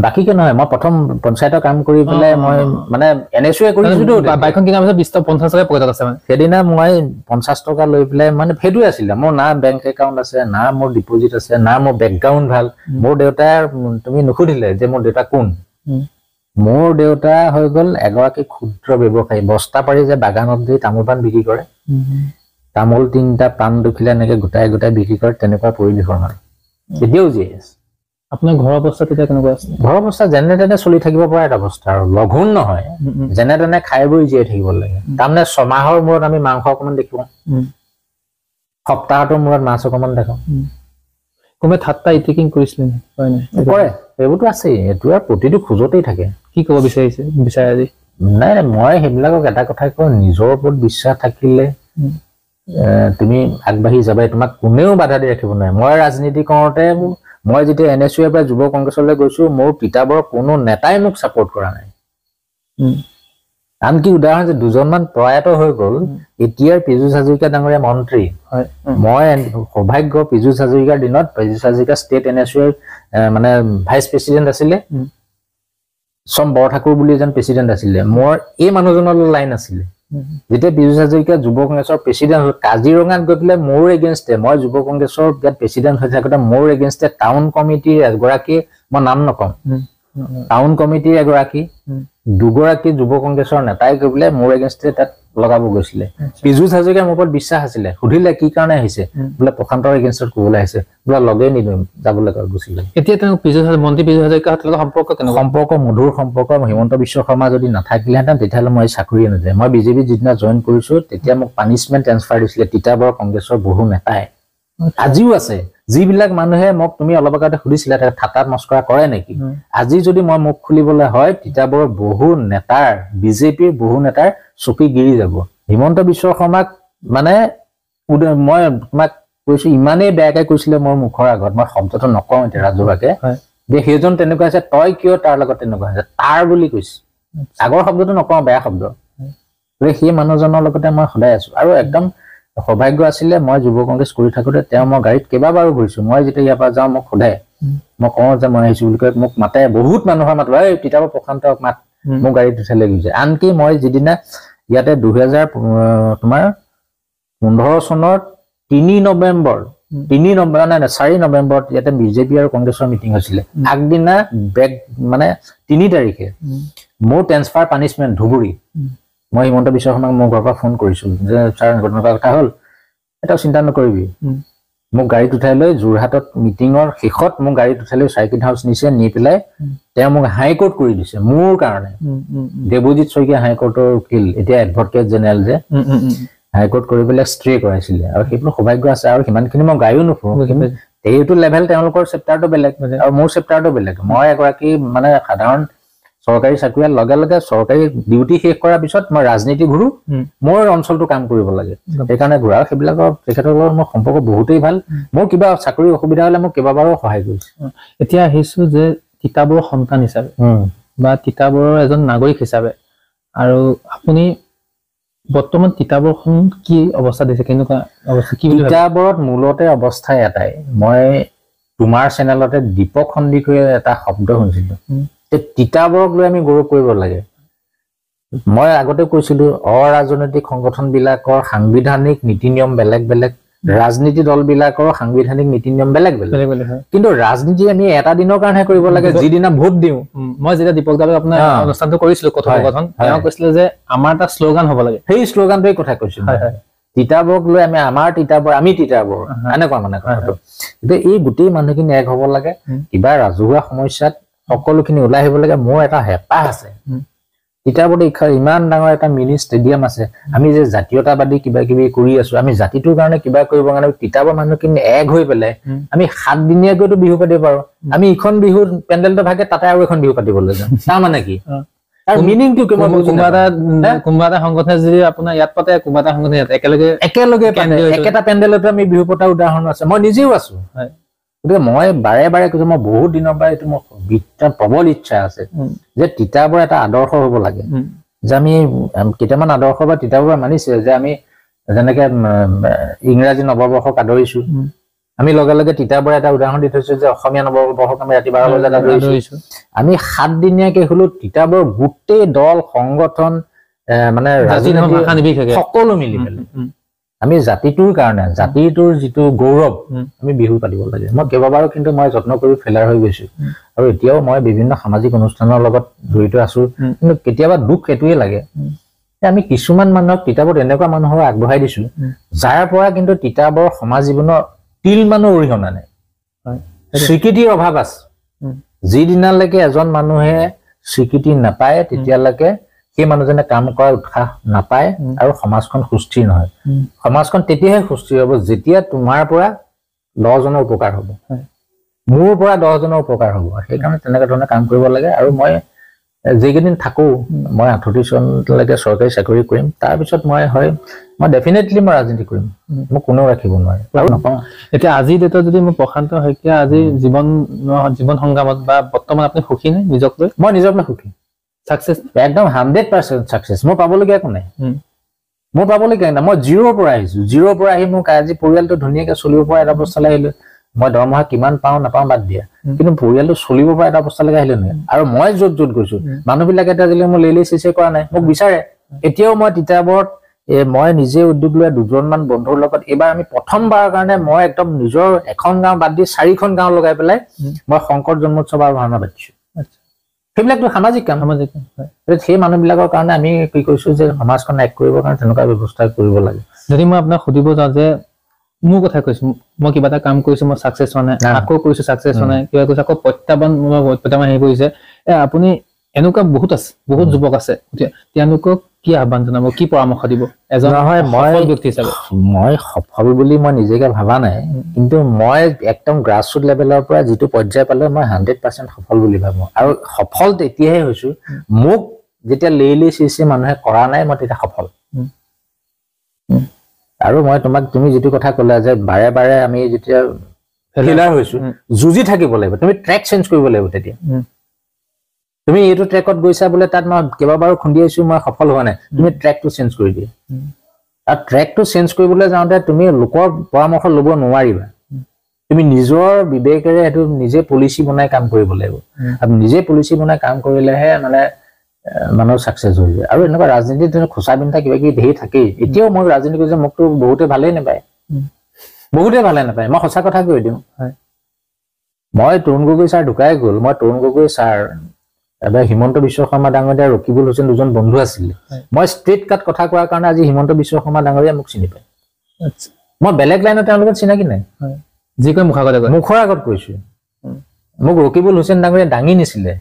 বাকীকে নহয় মই প্ৰথম পঞ্চায়তৰ কাম কৰি পেলাই মই মানে NSUI কৰিছিলো বাইকখন কিনাৰ পিছত 50 টকা পকেটত আছে মানে সেইদিনা মই 50 টকা লৈ পেলাই মানে সেইটোৱে আছিলে মোৰ না বেংক একাউণ্ট আছে না মোৰ ডিপজিট আছে না মোৰ বেকগ্ৰাউণ্ড ভাল মোৰ দেউতাৰ তুমি নুসুধিলে যে মোৰ দেউতা কোন মোৰ দেউতা হৈ গ'ল এগৰাকী ক্ষুদ্ৰ ব্যৱসায়ী বস্তা পাৰি যে বাগানত গৈ তামোল পাণ বিক্ৰী কৰে তামোল 3টা পাণ দুখিলা এনেকে গোটাই বিক্ৰী কৰে তেনেকুৱা পৰিৱেশৰ মানুহ এতিয়াও জীয়াই আছে আপোনাৰ ঘৰৰ অৱস্থা তেতিয়া কেনেকুৱা আছে ঘৰৰ অৱস্থা যেনে তেনে চলি থাকিব পৰা এটা অৱস্থা আৰু লঘোণ নহয় যেনে তেনে খাই বৈ জীয়াই থাকিব লাগে তাৰমানে 6 মাহৰ মূৰত আমি মাংস অকণমান দেখোঁ সপ্তাহটোৰ মূৰত মাছ অকণমান দেখোঁ কোনোবাই ঠাট্টা ইটিকিং কৰিছিলে কৰে সেইবোৰতো আছেই, এইটো আৰু প্ৰতিটো খোজতেই থাকে। কি ক'ব বিচাৰে আজি? নাই মই সেইবিলাকক এটা কথাই কওঁ, নিজৰ ওপৰত বিশ্বাস থাকিলে তুমি আগবাঢ়ি যাবাই, তোমাক কোনেও বাধা দি ৰাখিব নোৱাৰে। মই ৰাজনীতি কৰোঁতে মই যেতিয়া NSUৰ পৰা যুৱ কংগ্ৰেছলৈ গৈছো, মোৰ তিতাবৰৰ কোনো নেতাই মোক ছাপোৰ্ট কৰা নাই। আনকি উদাহৰণ যে দুজনমান প্ৰয়াত হৈ গ'ল, এতিয়াৰ পীযুষ হাজৰিকা ডাঙৰীয়া মন্ত্ৰী, মই সৌভাগ্য পীযুষ হাজৰিকাৰ দিনত পীযুষ হাজৰিকা ষ্টেট NSUৰ মানে ভাইচ প্ৰেচিডেণ্ট আছিলে, চম বৰঠাকুৰ বুলি এজন প্ৰেচিডেণ্ট আছিলে, মোৰ এই মানুহজনৰ লাইন আছিলে। যেতিয়া পীযুষ হাজৰিকা যুৱ কংগ্ৰেছৰ প্ৰেচিডেণ্ট হ'ল, কাজিৰঙাত গৈ পেলাই মোৰ এগেইনষ্টে, মই যুৱ কংগ্ৰেছৰ ইয়াত প্ৰেচিডেণ্ট হৈ থাকোঁতে মোৰ এগেইনষ্টে টাউন কমিটিৰ এগৰাকী, মই নাম নকওঁ, টাউন কমিটিৰ এগৰাকী, দুগৰাকী যুৱ কংগ্ৰেছৰ নেতাই গৈ পেলাই মোৰ এগেইনষ্টে তাত লগাব গৈছিলে। পীযুষ হাজৰিকাৰ মোৰ ওপৰত বিশ্বাস আছিলে, সুধিলে কি কাৰণে আহিছে, বোলে প্ৰশান্তৰ এগেইনষ্টত ক'বলৈ আহিছে, বোলে লগেই নিদিম, যাবলৈ গুচি গ'ল। এতিয়া তেওঁ মন্ত্ৰী পীযুষ হাজৰিকাৰ লগত সম্পৰ্ক কেনেকুৱা? সম্পৰ্ক মধুৰ সম্পৰ্ক। হিমন্ত বিশ্ব শৰ্মা যদি নাথাকিলেহেঁতেন তেতিয়াহ'লে মই চাকৰিয়ে নাযায়। মই বিজেপি যিদিনা জইন কৰিছো তেতিয়া মোক পানিছমেণ্ট ট্ৰেন্সফাৰ দিছিলে তিতাবৰ কংগ্ৰেছৰ বহু নেতাই, আজিও আছে। যিবিলাক মানুহে মোক তুমি অলপ আগতে সুধিছিলা ঠাট্টা মস্কৰা কৰে নেকি, আজি যদি মই মুখ খুলিবলৈ হয় তিতাবৰ বহু নেতাৰ, বিজেপিৰ বহু নেতাৰ চকী গিৰি যাব। হিমন্ত বিশ্ব শৰ্মাক মানে মই তোমাক কৈছো ইমানেই বেয়াকে কৈছিলে মোৰ মুখৰ আগত, মই শব্দটো নকওঁ এতিয়া ৰাজহুৱাকে, যে সেইজন তেনেকুৱা আছে, তই কিয় তাৰ লগত তেনেকুৱা হৈছে, তাৰ বুলি কৈছে। আগৰ শব্দটো নকওঁ, বেয়া শব্দ। সেই মানুহজনৰ লগতে মই সদায় আছো। আৰু একদম সৌভাগ্য আছিলে, মই যুৱ কংগ্ৰেছ কৰি থাকোঁতে তেওঁ মই গাড়ীত কেইবাবাৰো ঘূৰিছো। মই যেতিয়া ইয়াৰ পৰা যাওঁ মোক সোধে, মই কওঁ যে মই আহিছো বুলি কয়, মোক মাতে, বহুত মানুহৰ মাত, এই তিতাবৰ প্ৰশান্তক মাত, মোক গাড়ীত উঠাই লৈ গৈছে। আনকি মই যিদিনা ইয়াতে 2015 চনৰ 4 নৱেম্বৰত ইয়াতে বিজেপি আৰু কংগ্ৰেছৰ মিটিং হৈছিলে। আগদিনা মানে 3 তাৰিখে মোৰ ট্ৰেন্সফাৰ পানিছমেণ্ট ধুবুৰী। মই হিমন্ত বিশ্ব শৰ্মাক মোৰ ঘৰৰ পৰা ফোন কৰিছো যে ছাৰ ঘটনা কথা হ'ল, এটাও চিন্তা নকৰিবি। মোক গাড়ীত উঠাই লৈ যোৰহাটত মিটিঙৰ শেষত মোক গাড়ীত উঠাই লৈ চাৰ্কিট হাউচ নিছে, নি পেলাই তেওঁ মোক হাইকোৰ্ট কৰি দিছে মোৰ কাৰণে। দেৱজিৎ শইকীয়া হাইকোৰ্টৰ উকিল, এতিয়া এডভকেট জেনেৰেল যে, হাইকোৰ্ট কৰি পেলাই ষ্ট্ৰে কৰাইছিলে। আৰু সেইবোৰ সৌভাগ্য আছে। আৰু সিমানখিনি মই গাড়ীও নুফুৰো, সেইটো লেভেল তেওঁলোকৰ চেপ্টাৰটো বেলেগ আৰু মোৰ চেপ্টাৰটো বেলেগ। মই এগৰাকী মানে সাধাৰণ চৰকাৰী চাকৰিয়াৰ, লগে লগে চৰকাৰী ডিউটি শেষ কৰাৰ পিছত মই ৰাজনীতি ঘূৰো, মোৰ অঞ্চলটো কাম কৰিব লাগে, সেইকাৰণে ঘূৰা। আৰু সেইবিলাকৰ তেখেতৰ লগত মোৰ সম্পৰ্ক বহুতেই ভাল। মোৰ কিবা চাকৰি অসুবিধা হলে মোক কেইবাবাৰো সহায় কৰিছে। এতিয়া আহিছো যে তিতাবৰৰ সন্তান হিচাপে বা তিতাবৰৰ এজন নাগৰিক হিচাপে, আৰু আপুনি বৰ্তমান তিতাবৰখন কি অৱস্থা দিছে, কেনেকুৱা অৱস্থা? তিতাবৰত মূলতে অৱস্থা এটাই, মই তোমাৰ চেনেলতে দীপক সন্দিকৈয়ে এটা শব্দ শুনিছিলো, তিতাবৰক লৈ আমি গৌৰৱ কৰিব লাগে। মই আগতে কৈছিলো অৰাজনৈতিক সংগঠন বিলাকৰ সাংবিধানিক নীতি নিয়ম বেলেগ বেলেগ, ৰাজনীতি দল বিলাকৰ সাংবিধানিক নীতি নিয়ম বেলেগ বেলেগ, কিন্তু ৰাজনীতি আমি এটা দিনৰ কাৰণে কৰিব লাগে, যিদিনা ভোট দিওঁ। মই যেতিয়া দীপক দালৈ আপোনাৰ অনুষ্ঠানটো কৰিছিলো কথোপকথন, তেওঁ কৈছিলে যে আমাৰ এটা শ্লোগান হ'ব লাগে, সেই শ্লোগানটোৱে কথা কৈছো। তিতাবৰক লৈ আমি আমাৰ তিতাবৰ, আমি তিতাবৰ, এনেকুৱা মানে কথাটো। এতিয়া এই গোটেই মানুহখিনি এক হ'ব লাগে, কিবা ৰাজহুৱা সমস্যাত সকলোখিনি ওলাই আহিব লাগে। মোৰ এটা হেঁপাহ আছে, তিতাবৰত ইমান ডাঙৰ এটা মিনি ষ্টেডিয়াম আছে, আমি যে জাতীয়তাবাদী কিবা কিবি কৰি আছো, আমি জাতিটোৰ কাৰণে কিবা কৰিব কাৰণে তিতাবৰ মানুহখিনি এক হৈ পেলাই আমি 7 দিনীয়াকৈতো বিহু পাতিব পাৰো। আমি ইখন বিহু পেণ্ডেলটো ভাগে তাতে আৰু এখন বিহু পাতিবলৈ যাওঁ, তাৰ মানে কি? কোনোবা এটা সংগঠনে যদি আপোনাৰ ইয়াত পাতে, কোনোবা এটা সংগঠনে একেলগে একেটা পেণ্ডেলতো আমি বিহু পতাৰ উদাহৰণ আছে, মই নিজেও আছো। গতিকে মই বাৰে বাৰে কৈছো, মই বহুত দিনৰ পৰা এইটো মোৰ প্ৰবল ইচ্ছা আছে যে তিতাবৰ এটা আদৰ্শ হব লাগে, যে আমি কেইটামান আদৰ্শ বা তিতাবৰ মানিছে, যে আমি যেনেকে ইংৰাজী নৱবৰ্ষক আদৰিছো, আমি লগে লগে তিতাবৰ এটা উদাহৰণ দি থৈছো যে অসমীয়া নৱবৰ্ষক আমি ৰাতি 12 বজাত আদৰিছো। আমি 7 দিনীয়াকে হলো তিতাবৰ গোটেই দল সংগঠন মানে সকলো মিলি পেলাই আমি জাতিটোৰ কাৰণে, জাতিটোৰ যিটো গৌৰৱ, আমি বিহু পাতিব লাগে। মই কেইবাবাৰো কিন্তু মই যত্ন কৰি ফেলাৰ হৈ গৈছো, আৰু এতিয়াও মই বিভিন্ন সামাজিক অনুষ্ঠানৰ লগত জড়িত আছো। কিন্তু কেতিয়াবা দুখ এইটোৱে লাগে যে আমি কিছুমান মানুহক তিতাবৰত এনেকুৱা মানুহক আগবঢ়াই দিছো, যাৰ পৰা কিন্তু তিতাবৰ সমাজ জীৱনৰ তিল মানুহ অৰিহণা নাই, স্বীকৃতিৰ অভাৱ আছে। যিদিনালৈকে এজন মানুহে স্বীকৃতি নাপায়, তেতিয়ালৈকে সেই মানুহজনে কাম কৰাৰ উৎসাহ নাপায়, আৰু সমাজখন সুস্থিৰ নহয়। সমাজখন তেতিয়াহে সুস্থিৰ হ'ব যেতিয়া তোমাৰ পৰা 10 জনৰ উপকাৰ হ'ব। মোৰ পৰা 10 জনৰ উপকাৰ হ'ব সেইকাৰণে তেনেকুৱা ধৰণে কাম কৰিব লাগে আৰু মই যেইকেইদিন থাকো মই 38 চনলৈকে চৰকাৰী চাকৰি কৰিম তাৰপিছত মই ডেফিনেটলি মই ৰাজনীতি কৰিম মোক কোনেও ৰাখিব নোৱাৰে আৰু নকওঁ এতিয়া আজিৰ ডেটত যদি মই প্ৰশান্ত শইকীয়া আজি জীৱন সংগ্ৰামত বা বৰ্তমান আপুনি সুখী নে নিজক লৈ মই নিজক লৈ সুখী সাকসেস একদম 100% সাকসেস মই পাবলগীয়া একো নাই মই পাবলগীয়া নাই মই জিৰোৰ পৰা আহিছো জিৰোৰ পৰা আহি মোক আজি পৰিয়ালটো ধুনীয়াকে চলিব পৰা এটা অৱস্থালৈ আহিলো মই দৰমহা কিমান পাওঁ নাপাওঁ বাদ দিয়া কিন্তু পৰিয়ালটো চলিব পৰা এটা অৱস্থালৈকে আহিলো নহয় আৰু মই য'ত গৈছো মানুহবিলাকে এটা দিলে মই লেলি চিচে কৰা নাই মোক বিচাৰে এতিয়াও মই তিতাবৰত মই নিজে উদ্যোগ লৈ দুজনমান বন্ধুৰ লগত এবাৰ আমি প্ৰথমবাৰৰ কাৰণে মই একদম নিজৰ এখন গাঁও বাদ দি 4খন গাঁও লগাই পেলাই মই শংকৰ জন্মোৎসৱ আৰু ভাওনা পাতিছো সেইবিলাকতো সামাজিক কাম সেই মানুহবিলাকৰ কাৰণে আমি কি কৈছো যে সমাজখন এক কৰিবৰ কাৰণে তেনেকুৱা ব্যৱস্থা কৰিব লাগে যদি মই আপোনাক সুধিব যাওঁ যে মোৰ কথা কৈছো মই কিবা এটা কাম কৰিছো মই সাকসেস হোৱা নাই আকৌ কৰিছো সাকসেস হোৱা নাই কিবা কৈছো আকৌ প্ৰত্যাহ্বান আহি পৰিছে আপুনি এনেকুৱা বহুত আছে বহুত যুৱক আছে তেওঁলোকক কি আহ্বান জনাব কি পৰামৰ্শ দিব এজন নহয় সফল ব্যক্তি হিচাপে মই সফল বুলি মই নিজেকে ভাবা নাই কিন্তু মই একদম গ্ৰাছৰুট লেভেলৰ পৰা যিটো পৰ্যায় পালে মই 100% সফল বুলি ভাবো আৰু সফল তেতিয়াহে হৈছো মোক যেতিয়া লেইলি চিচি মানুহে কৰা নাই মই তেতিয়া সফল আৰু মই তুমি যিটো কথা ক'লা যে বাৰে বাৰে আমি যেতিয়া ফেইলাৰ হৈছো যুজি থাকিব লাগিব তুমি ট্ৰেক চেঞ্জ কৰিব লাগিব তেতিয়া তুমি এইটো ট্ৰেকত গৈছা বোলে তাত মই কেইবাবাৰো খুন্দি আছো মই সফল হোৱা নাই তুমি ট্ৰেকটো চেঞ্জ কৰি দিয়া আৰু ট্ৰেকটো চেঞ্জ কৰিবলৈ যাওঁতে তুমি লোকৰ পৰামৰ্শ ল'ব নোৱাৰিবা তুমি নিজৰ বিবেকেৰে এটো নিজে পলিচি বনাই কাম কৰিব লাগিব আৰু নিজে পলিচি বনাই কাম কৰিলেহে মানে মানুহ সাকসেস হৈ যায় আৰু এনেকুৱা ৰাজনীতিত খোচা বিন্ধা কিবা কিবি ধেৰ থাকেই এতিয়াও মই ৰাজনীতি কৰিছে মোকতো বহুতে ভালেই নাপায় মই সঁচা কথা কৈ দিওঁ মই তৰুণ গগৈ ছাৰ ঢুকাই গ'ল মই তৰুণ গগৈ ছাৰ এবাৰ হিমন্ত বিশ্ব শৰ্মা ডাঙৰীয়া ৰকিবুল হুছেইন দুজন বন্ধু আছিল মই ষ্ট্ৰেট কাট কথা কোৱাৰ কাৰণে আজি হিমন্ত বিশ্ব শৰ্মা ডাঙৰীয়া মোক চিনি পায় মই বেলেগ লাইনত তেওঁৰ লগত চিনাকি নাই যি কৈ মুখৰ আগত কৈছো মোক ৰকিবুল হুছেইন ডাঙৰীয়া দাঙি নিছিলে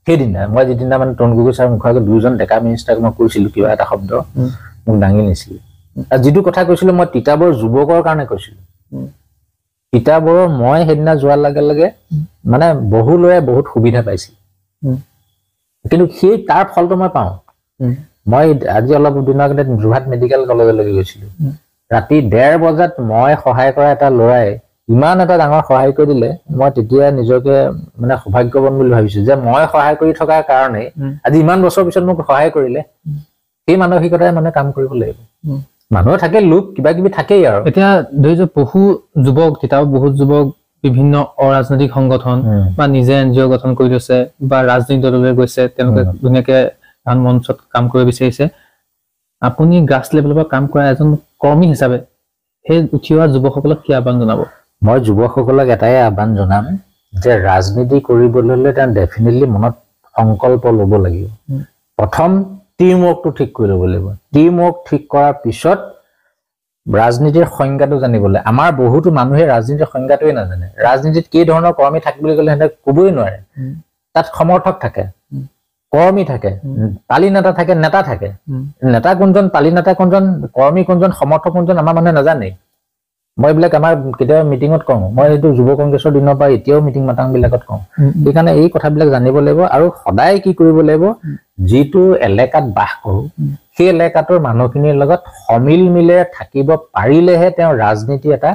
সেইদিনা মই যিদিনা মানে তৰুণ গগৈ ছাৰ মুখৰ আগত দুজন ডেকা মিনিষ্টাৰক মই কৈছিলো কিবা এটা শব্দ মোক দাঙি নিছিলে আৰু যিটো কথা কৈছিলো মই তিতাবৰ যুৱকৰ কাৰণে কৈছিলো তিতাবৰৰ মই সেইদিনা যোৱাৰ লগে লগে মানে বহু ল'ৰাই বহুত সুবিধা পাইছিল কিন্তু সেই তাৰ ফলটো মই পাওঁ মই আজি অলপ দিনৰ আগতে যোৰহাট মেডিকেল কলেজলৈ গৈছিলো ৰাতি 1:30 বজাত মই সহায় কৰা এটা ল'ৰাই ইমান এটা ডাঙৰ সহায় কৰি দিলে মই তেতিয়া নিজকে মানে সৌভাগ্যৱান বুলি ভাবিছো যে মই সহায় কৰি থকাৰ কাৰণে আজি ইমান বছৰ পিছত মোক সহায় কৰিলে সেই মানসিকতাৰে মানে কাম কৰিব লাগিব মানুহৰ থাকে লোক কিবা কিবি থাকেই আৰু এতিয়া বহু যুৱক তিতাব বহুত যুৱক বিভিন্ন অৰাজনৈতিক সংগঠন বা নিজে এনজিঅ গঠন কৰি লৈছে বা ৰাজনৈতিক দললৈ গৈছে তেওঁলোকে ধুনীয়াকে আন মঞ্চত কাম কৰিব বিচাৰিছে আপুনি গ্ৰাছ লেভেলৰ পৰা কাম কৰা এজন কৰ্মী হিচাপে সেই উঠি অহা যুৱকসকলক কি আহ্বান জনাব মই যুৱকসকলক এটাই আহ্বান জনাম যে ৰাজনীতি কৰিবলৈ হলে তেওঁ ডেফিনেটলি মনত সংকল্প ল'ব লাগিব প্ৰথম টিম ৱৰ্কটো ঠিক কৰি ল'ব লাগিব টিম ৱৰ্ক ঠিক কৰাৰ পিছত ৰাজনীতিৰ সংজ্ঞাটো জানিবলৈ আমাৰ বহুতো মানুহে ৰাজনীতিৰ সংজ্ঞাটোৱে নাজানে ৰাজনীতিত কি ধৰণৰ কৰ্মী থাকে বুলি ক'লে হেঁতে ক'বই নোৱাৰে তাত সমৰ্থক থাকে কৰ্মী থাকে পালি নেতা থাকে নেতা থাকে নেতা কোনজন পালি নেতা কোনজন কৰ্মী কোনজন সমৰ্থক কোনজন আমাৰ মানুহে নাজানে মই এইবিলাক আমাৰ কেতিয়াবা মিটিঙত কওঁ মই এইটো যুৱ কংগ্ৰেছৰ দিনৰ পৰা এতিয়াও মিটিং মাটাং বিলাকত কওঁ সেইকাৰণে এই কথাবিলাক জানিব লাগিব আৰু সদায় কি কৰিব লাগিব যিটো এলেকাত বাস কৰো সেই এলেকাটোৰ মানুহখিনিৰ লগত সমিল মিলে থাকিব পাৰিলেহে তেওঁ ৰাজনীতি এটা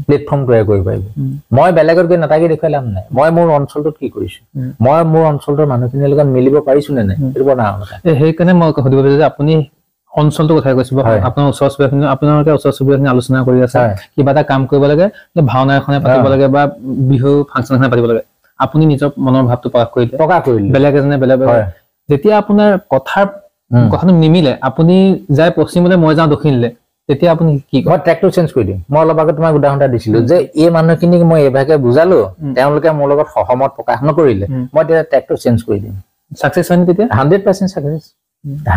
প্লেটফৰ্ম তৈয়াৰ কৰিব পাৰিব মই বেলেগত গৈ নেতাগি দেখুৱাই লাভ নাই মই মোৰ অঞ্চলটোত কি কৰিছো মই মোৰ অঞ্চলটোৰ মানুহখিনিৰ লগত মিলিব পাৰিছো নে নাই এইটো বৰ ডাঙৰ কথা সেইকাৰণে মই সুধিব বিচাৰিছো যে আপুনি অঞ্চলটোৰ কথা কৈছো আপোনাৰ ওচৰ চুবুৰীয়াখিনি আপোনালোকে ওচৰ চুবুৰীয়াখিনি আলোচনা কৰি আছে কিবা এটা কাম কৰিব লাগে ভাওনা এখনে পাতিব লাগে বা বিহু ফাংচন এখনে পাতিব লাগে আপুনি নিজৰ মনৰ ভাৱটো প্ৰকাশ কৰিলে বেলেগ এজনে বেলেগ যেতিয়া আপোনাৰ কথাটো নিমিলে আপুনি যায় পশ্চিমলৈ মই যাওঁ দক্ষিণলৈ তেতিয়া আপুনি কি মই ট্ৰেকটো চেঞ্জ কৰি দিম মই অলপ আগত তোমাক উদাহৰণ এটা দিছিলো যে এই মানুহখিনিক মই এইভাগে বুজালো তেওঁলোকে মোৰ লগত সহমত প্ৰকাশ নকৰিলে মই তেতিয়া ট্ৰেকটো চেঞ্জ কৰি দিম সাকসেস হয় তেতিয়া 100% সাকসেস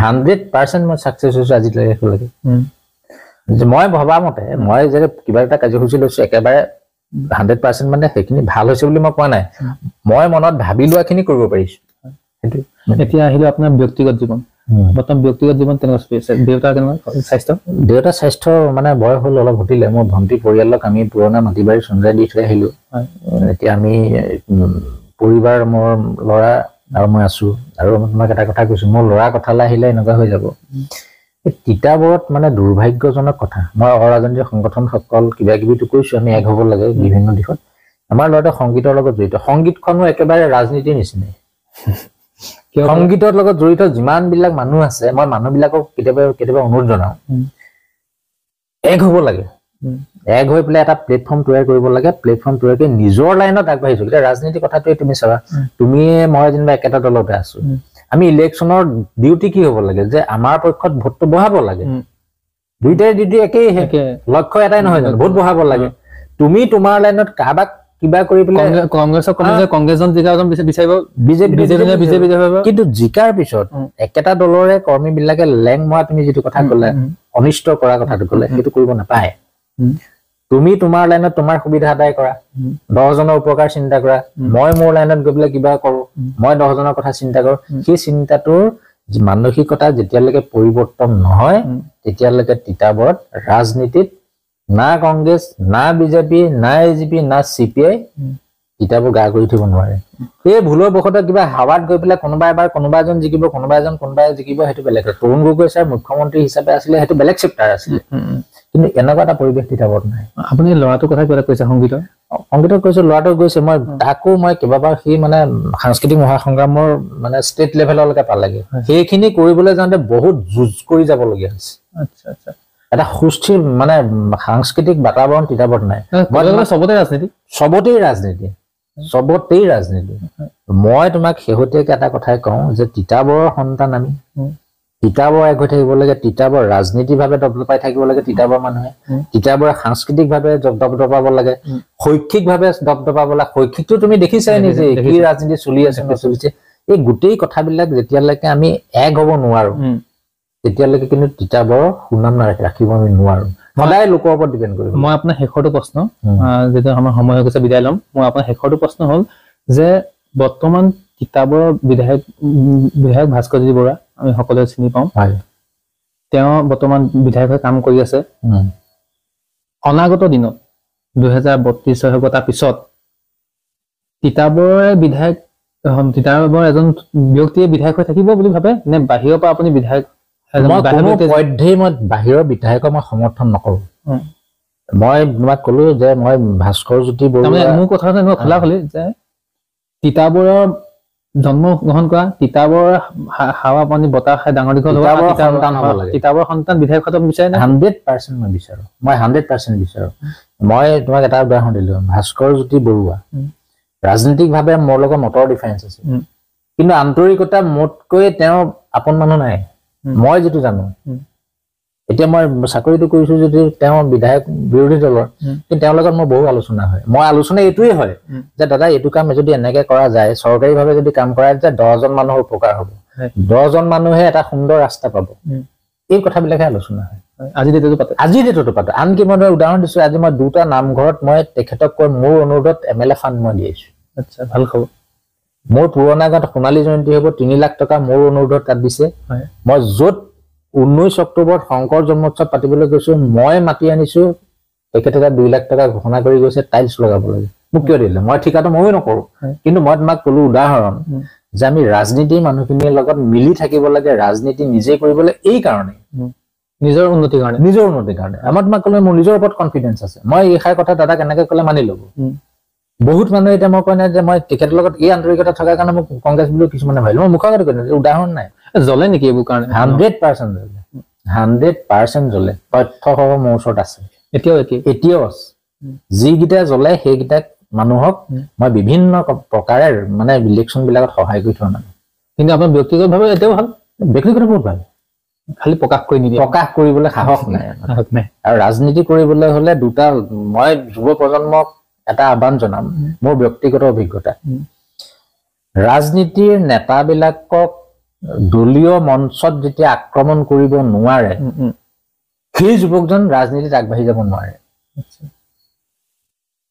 100% মই সাকসেস হৈছো আজিলৈকে যে মই ভবা মতে মই যে কিবা এটা কাৰ্যসূচী লৈছো একেবাৰে 100% মানে সেইখিনি ভাল হৈছে বুলি মই কোৱা নাই মই মনত ভাবি লোৱাখিনি কৰিব পাৰিছো এতিয়া আহিলো আপোনাৰ ব্যক্তিগত জীৱন বৰ্তমান ব্যক্তিগত জীৱন কেনেকুৱা চলি আছে? দেউতাৰ কেনেকুৱা স্বাস্থ্য? দেউতাৰ স্বাস্থ্য মানে বয়স হ'ল অলপ ঘটিলে। মোৰ ভণ্টি পৰিয়ালক আমি পুৰণা মাটি বাৰী চঞ্জাই দি থৈ আহিলো। এতিয়া আমি পৰিবাৰ, মোৰ ল'ৰা আৰু মই আছো। আৰু তোমাক এটা কথা কৈছো, মোৰ ল'ৰা কথালৈ আহিলে এনেকুৱা হৈ যাব। তিতাবৰত মানে দুৰ্ভাগ্যজনক কথা। মই অৰাজনৈতিক সংগঠন সকল কিবা কিবিটো কৈছো, আমি এক হ'ব লাগে বিভিন্ন দিশত। আমাৰ ল'ৰাটো সংগীতৰ লগত জড়িত। সংগীতখনো একেবাৰে ৰাজনীতিৰ নিচিনাই। সংগীতৰ লগত জড়িত যিমান বিলাক মানুহ আছে, মই মানুহবিলাকক কেতিয়াবা অনুৰোধ জনাওঁ, এক হ'ব লাগে। এক হৈ পেলাই এটা প্লেটফৰ্ম তৈয়াৰ কৰিব লাগে। প্লেটফৰ্ম তৈয়াৰ কৰি নিজৰ লাইনত আগবাঢ়িছো। এতিয়া ৰাজনীতিৰ কথাটোৱে তুমি চাবা, তুমিয়ে মই যেনিবা একেটা দলতে আছো, আমি ইলেকশ্যনৰ ডিউটি কি হ'ব লাগে যে আমাৰ পক্ষত ভোটটো বঢ়াব লাগে। দুইটাই ডিউটি একেই, লক্ষ্য এটাই নহয় জানো, ভোট বঢ়াব লাগে। তুমি তোমাৰ লাইনত কাৰোবাক কিবা কৰি পেলাই কংগ্ৰেছজন বিচাৰিব, বিজেপি। কিন্তু জিকাৰ পিছত একেটা দলৰে কৰ্মী বিলাকে লেং মৰা, তুমি যিটো কথা ক'লে, অনিষ্ট কৰা কথাটো ক'লে, সেইটো কৰিব নাপায়। তুমি তোমাৰ লাইনত তোমাৰ সুবিধা আদায় কৰা, 10 জনৰ উপকাৰ চিন্তা কৰা। মই মোৰ লাইনত গৈ পেলাই কিবা কৰো, মই 10 জনৰ কথা চিন্তা কৰো। সেই চিন্তাটোৰ মানসিকতা যেতিয়ালৈকে পৰিৱৰ্তন নহয়, তেতিয়ালৈকে তিতাবৰত ৰাজনীতিত না কংগ্ৰেছ, না বিজেপি, না এজিপি, না CPI তিতাবৰ গা কৰি থব নোৱাৰে। সেই ভুলৰ বশতঃ কিবা হাৱাত গৈ পেলাই কোনোবা এজন জিকিব, কোনোবাই জিকিব, সেইটো বেলেগ। তৰুণ গগৈ ছাৰ মুখ্যমন্ত্ৰী হিচাপে আছিলে, সেইটো বেলেগ চেপ্টাৰ আছিলে। কিন্তু এনেকুৱা এটা পৰিৱেশ তিতাবৰত নাই। আপুনি ল'ৰাটোৰ কথা কিবা কৈছে? সংগীতত কৈছো, ল'ৰাটো গৈছে। মই কেইবাবাৰ সি মানে সাংস্কৃতিক মহাসংগ্ৰামৰ মানে ষ্টেট লেভেললৈকে পালেগে। সেইখিনি কৰিবলৈ যাওঁতে বহুত যুঁজ কৰি যাবলগীয়া হৈছে। এটা সুস্থিৰ মানে সাংস্কৃতিক বাতাবৰণ তিতাবৰত নাই। চবতেই ৰাজনীতি। মই তোমাক শেহতীয়াকে এটা কথাই কওঁ যে তিতাবৰৰ সন্তান আমি। তিতাবৰ এক হৈ থাকিব লাগে। তিতাবৰ ৰাজনীতিভাৱে দপদপাই থাকিব লাগে। তিতাবৰ মানুহে তিতাবৰে সাংস্কৃতিকভাৱে দপদপাব লাগে, শৈক্ষিকভাৱে দপদপাব লাগে। শৈক্ষিকটো তুমি দেখিছাই নিজে, কি ৰাজনীতি চলি আছে নচলিছে। এই গোটেই কথাবিলাক যেতিয়ালৈকে আমি এক হ'ব নোৱাৰো, তেতিয়ালৈকে কিন্তু তিতাবৰৰ সুনাম ৰাখিব আমি নোৱাৰো। সদায় লোকৰ ওপৰত ডিপেণ্ড কৰিব। মই আপোনাৰ শেষৰটো প্ৰশ্ন, যেতিয়া আমাৰ সময় হৈ গৈছে বিদায় ল'ম, মই আপোনাৰ শেষৰটো প্ৰশ্ন হ'ল যে বৰ্তমান তিতাবৰৰ বিধায়ক ভাস্কৰজ্যোতি বৰুৱা আমি সকলোৱে চিনি পাওঁ। তেওঁ বৰ্তমান বিধায়ক হৈ কাম কৰি আছে। অনাগত দিনত 2032 হ'ব, তাৰ পিছত তিতাবৰৰ এজন ব্যক্তিয়ে বিধায়ক হৈ থাকিব বুলি ভাবে নে বাহিৰৰ পৰা আপুনি বিধায়ক? মই বাহিৰৰ বিধায়কক মই সমৰ্থন নকৰো। মই তোমাক কলো যে মই ভাস্কৰজ্যোতি বৰুৱা, মোৰ কথা খোলা খুলি যে তিতাবৰৰ জন্ম গ্ৰহণ কৰা, তিতাবৰৰ হাৱা পানী বতাহ খাই ডাঙৰ দীঘল তিতাবৰৰ সন্তান বিধায়ক হব বিচাৰে নে? 100% মই বিচাৰো। মই 100% বিচাৰো। মই তোমাক এটা উদাহৰণ দিলো, ভাস্কৰজ্যোতি বৰুৱা ৰাজনৈতিকভাৱে মোৰ লগত মতৰ ডিফাৰেঞ্চ আছে, কিন্তু আন্তৰিকতা মোতকৈ তেওঁ আপোন মানুহ নাই। মই যিটো জানো, এতিয়া মই চাকৰিটো কৰিছো যদি তেওঁ বিধায়ক বিৰোধী দলৰ, কিন্তু তেওঁৰ লগত মোৰ বহু আলোচনা হয়। মই আলোচনা এইটোৱে হয় যে দাদা এইটো কাম যদি এনেকে কৰা যায়, চৰকাৰীভাৱে যদি কাম কৰা যায়, 10 জন মানুহৰ উপকাৰ হ'ব, 10 জন মানুহে এটা সুন্দৰ ৰাস্তা পাব। এই কথাবিলাকে আলোচনা হয়। আজি ডেটতো পাতে। আনকি মই উদাহৰণ দিছো, আজি মই 2টা নামঘৰত মই তেখেতক কৈ মোৰ অনুৰোধত MLA ফাণ্ড মই দি আহিছো। ভাল খবৰ। মোৰ পুৰণা গাঁৱত সোণালী জয়ন্তী হ'ব, 3 লাখ টকা মোৰ অনুৰোধত তাত দিছে। মই য'ত 19 অক্টোবৰত শংকৰ জন্মোৎসৱ পাতিবলৈ গৈছো, মই মাতি আনিছো, তেখেতে তাত 2 লাখ টকা ঘোষণা কৰি গৈছে টাইলছ লগাব লাগে। মোক কিয় দিলে? মই ঠিকাটো ময়ো নকৰো, কিন্তু মই তোমাক কলো উদাহৰণ যে আমি ৰাজনীতিৰ মানুহখিনিৰ লগত মিলি থাকিব লাগে, ৰাজনীতি নিজে কৰিবলৈ এই কাৰণে, নিজৰ উন্নতিৰ কাৰণে। আমাৰ তোমাক কলে মোৰ নিজৰ ওপৰত কনফিডেন্স আছে। মই এইষাৰ কথা দাদাক এনেকে কলে মানি ল'ব। বহুত মানুহে এতিয়া মই কয় নাই যে মই তেখেতৰ লগত এই আন্তৰিকতা থকাৰ কাৰণে মোক কংগ্ৰেছ বুলি কিছুমানে ভাবিলো। মই মুখৰ আগতে কৈ উদাহৰণ নাই। জ্বলে নেকি এইবোৰ কাৰণে? 100% জ্বলে, 100% জ্বলে। তথ্য সহ মোৰ ওচৰত আছে, এতিয়াও আছে। যিকেইটা জ্বলে সেইকেইটাক মানুহক মই বিভিন্ন প্ৰকাৰে মানে ইলেকশ্যন বিলাকত সহায় কৰি থোৱা নাই। কিন্তু আপোনাৰ ব্যক্তিগতভাৱে এতিয়াও ভাল? ব্যক্তিগত বহুত ভাল, খালি প্ৰকাশ কৰি নিদিয়ে। প্ৰকাশ কৰিবলৈ সাহস নাই। আৰু ৰাজনীতি কৰিবলৈ হলে দুটা, মই যুৱ প্ৰজন্মক এটা আহ্বান জনাম, মোৰ ব্যক্তিগত অভিজ্ঞতা, ৰাজনীতিৰ নেতাবিলাকক দলীয় মঞ্চত যেতিয়া আক্ৰমণ কৰিব নোৱাৰে, সেই যুৱকজন ৰাজনীতিত আগবাঢ়ি যাব নোৱাৰে।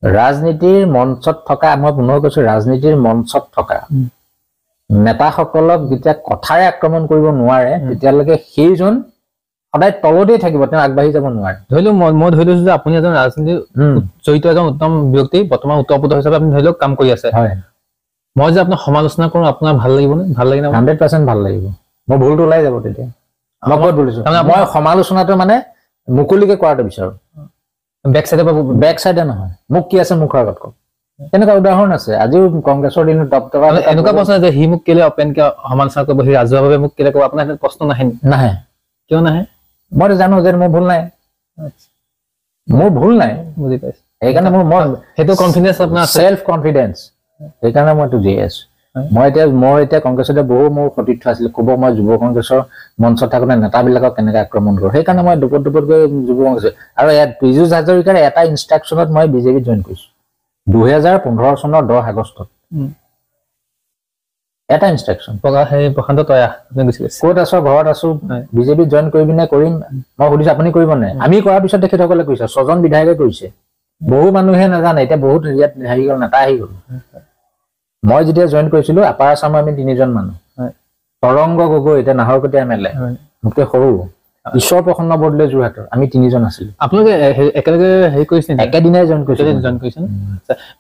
ৰাজনীতিৰ মঞ্চত থকা, মই পুনৰ কৈছো, ৰাজনীতিৰ মঞ্চত থকা নেতাসকলক যেতিয়া কথাৰে আক্ৰমণ কৰিব নোৱাৰে তেতিয়ালৈকে সেইজন সদায় তলতেই থাকিব, তেওঁ আগবাঢ়ি যাব নোৱাৰে। ধৰি লওক মই ধৰি লৈছো যে আপুনি এজন ৰাজনীতি জড়িত এজন উত্তম ব্যক্তি, বৰ্তমান উত্তৰপূত হিচাপে আপুনি ধৰি লওক কাম কৰি আছে। মই যে আপোনাক সমালোচনা কৰো আপোনাৰ ভাল লাগিব নে? ভাল লাগে নে? 100% ভাল লাগিব। মই ভুলটো ওলাই যাব তেতিয়া। মই ক'ত ভুলিছো? মই সমালোচনাটো মানে মুকলিকে কৰাটো বিচাৰো, বেক চাইডে নহয়। মোক কি আছে মুখৰ আগত কওক। তেনেকুৱা উদাহৰণ আছে, আজিও কংগ্ৰেছৰ দিনত দপদপা এনেকুৱা প্ৰশ্ন যে সি মোক কেলে অপেনকে সমালোচনা কৰিব, সি ৰাজহুৱাভাৱে মোক কেলে ক'ব, আপোনাৰ প্ৰশ্ন নাহে? নাহে। কিয় নাহে? মই জানো যে মোৰ ভুল নাই, মোৰ ভুল নাই, বুজি পাইছো। সেইকাৰণে মই সেইটো কনফিডেন্স আপোনাৰ চেল্ফ কনফিডেন্স, সেইকাৰণে মই এইটো জীয়াই আছো। মই এতিয়া কংগ্ৰেছতে বহু মোৰ সতীৰ্থ আছিলে, ক'ব মই যুৱ কংগ্ৰেছৰ মঞ্চত থাকোঁতে নেতাবিলাকক কেনেকে আক্ৰমণ কৰো, সেইকাৰণে মই দুপত গৈ যুৱ কংগ্ৰেছ আৰু পীযুষ হাজৰিকাৰ এটা ইনষ্ট্ৰাকশ্যনত মই বিজেপিত জইন কৰিছো 2015 চনৰ 10 আগষ্টত। এটা ইনষ্ট্ৰাকশ্যন, প্ৰশান্ত তয়া ক'ত আছো, ঘৰত আছো, বিজেপিত জইন কৰিবি নে? কৰিম। মই সুধিছো আপুনি কৰিব নে? আমি কৰাৰ পিছত তেখেতসকলে কৈছে, 6জন বিধায়কে কৰিছে, বহু মানুহে নাজানে, এতিয়া বহুত ইয়াত হেৰি গ'ল, নেতা আহি গ'ল। মই যেতিয়া জইন কৰিছিলো আপাৰ আছামৰ আমি 3জন মানুহ, তৰংগ গগৈ এতিয়া নাহৰকটীয়া MLA, মোতকে সৰু, ঈশ্বৰ প্ৰসন্ন বৰদলৈ যোৰহাটৰ, আমি 3জন আছিলো। আপোনালোকে একেলগে হেৰি কৰিছে? একেদিনাই জইন কৰিছে।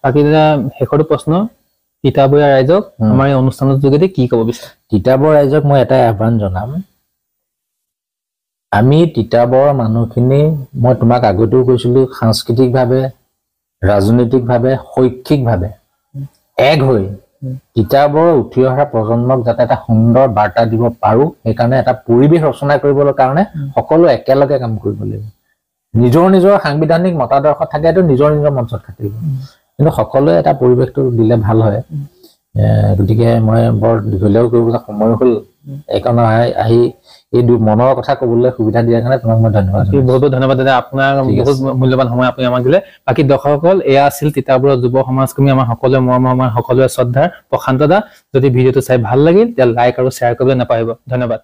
বাকী শেষৰটো প্ৰশ্ন, তিতাবৰীয়া ৰাইজক আমাৰ এই অনুষ্ঠানৰ যোগেদি কি ক'ব বিচাৰে? তিতাবৰ ৰাইজক মই এটাই আহ্বান জনাম, আমি তিতাবৰ মানুহখিনি, মই তোমাক আগতেও কৈছিলো, সাংস্কৃতিকভাৱে, ৰাজনৈতিকভাৱে, শৈক্ষিকভাৱে এক হৈ তিতাবৰ উঠি অহা প্ৰজন্মক যাতে এটা সুন্দৰ বাৰ্তা দিব পাৰো, সেইকাৰণে এটা পৰিৱেশ ৰচনা কৰিবলৈ কাৰণে সকলো একেলগে কাম কৰিব লাগিব। নিজৰ নিজৰ সাংবিধানিক মতাদৰ্শ থাকেতো নিজৰ নিজৰ মঞ্চত থাকিব, কিন্তু সকলোৱে এটা পৰিৱেশটো দিলে ভাল হয়। গতিকে মই বৰ দীঘলীয়াও কৰিবলৈ সময় হ'ল, এইকাৰণে আহি এই মনৰ কথা ক'বলৈ সুবিধা দিয়াৰ কাৰণে তোমাক মই ধন্যবাদ। বহুত বহুত ধন্যবাদ দাদা, আপোনাৰ বহুত মূল্যৱান সময় আপুনি আমাক দিলে। বাকী দৰ্শকসকল, এয়া আছিল তিতাবৰৰ যুৱ সমাজকৰ্মী, আমাৰ সকলোৱে মৰমৰ, আমাৰ সকলোৱে শ্ৰদ্ধাৰ প্ৰশান্ত দা। যদি ভিডিঅ'টো চাই ভাল লাগিল তেতিয়া লাইক আৰু শ্বেয়াৰ কৰিবলৈ নাপাহৰিব। ধন্যবাদ।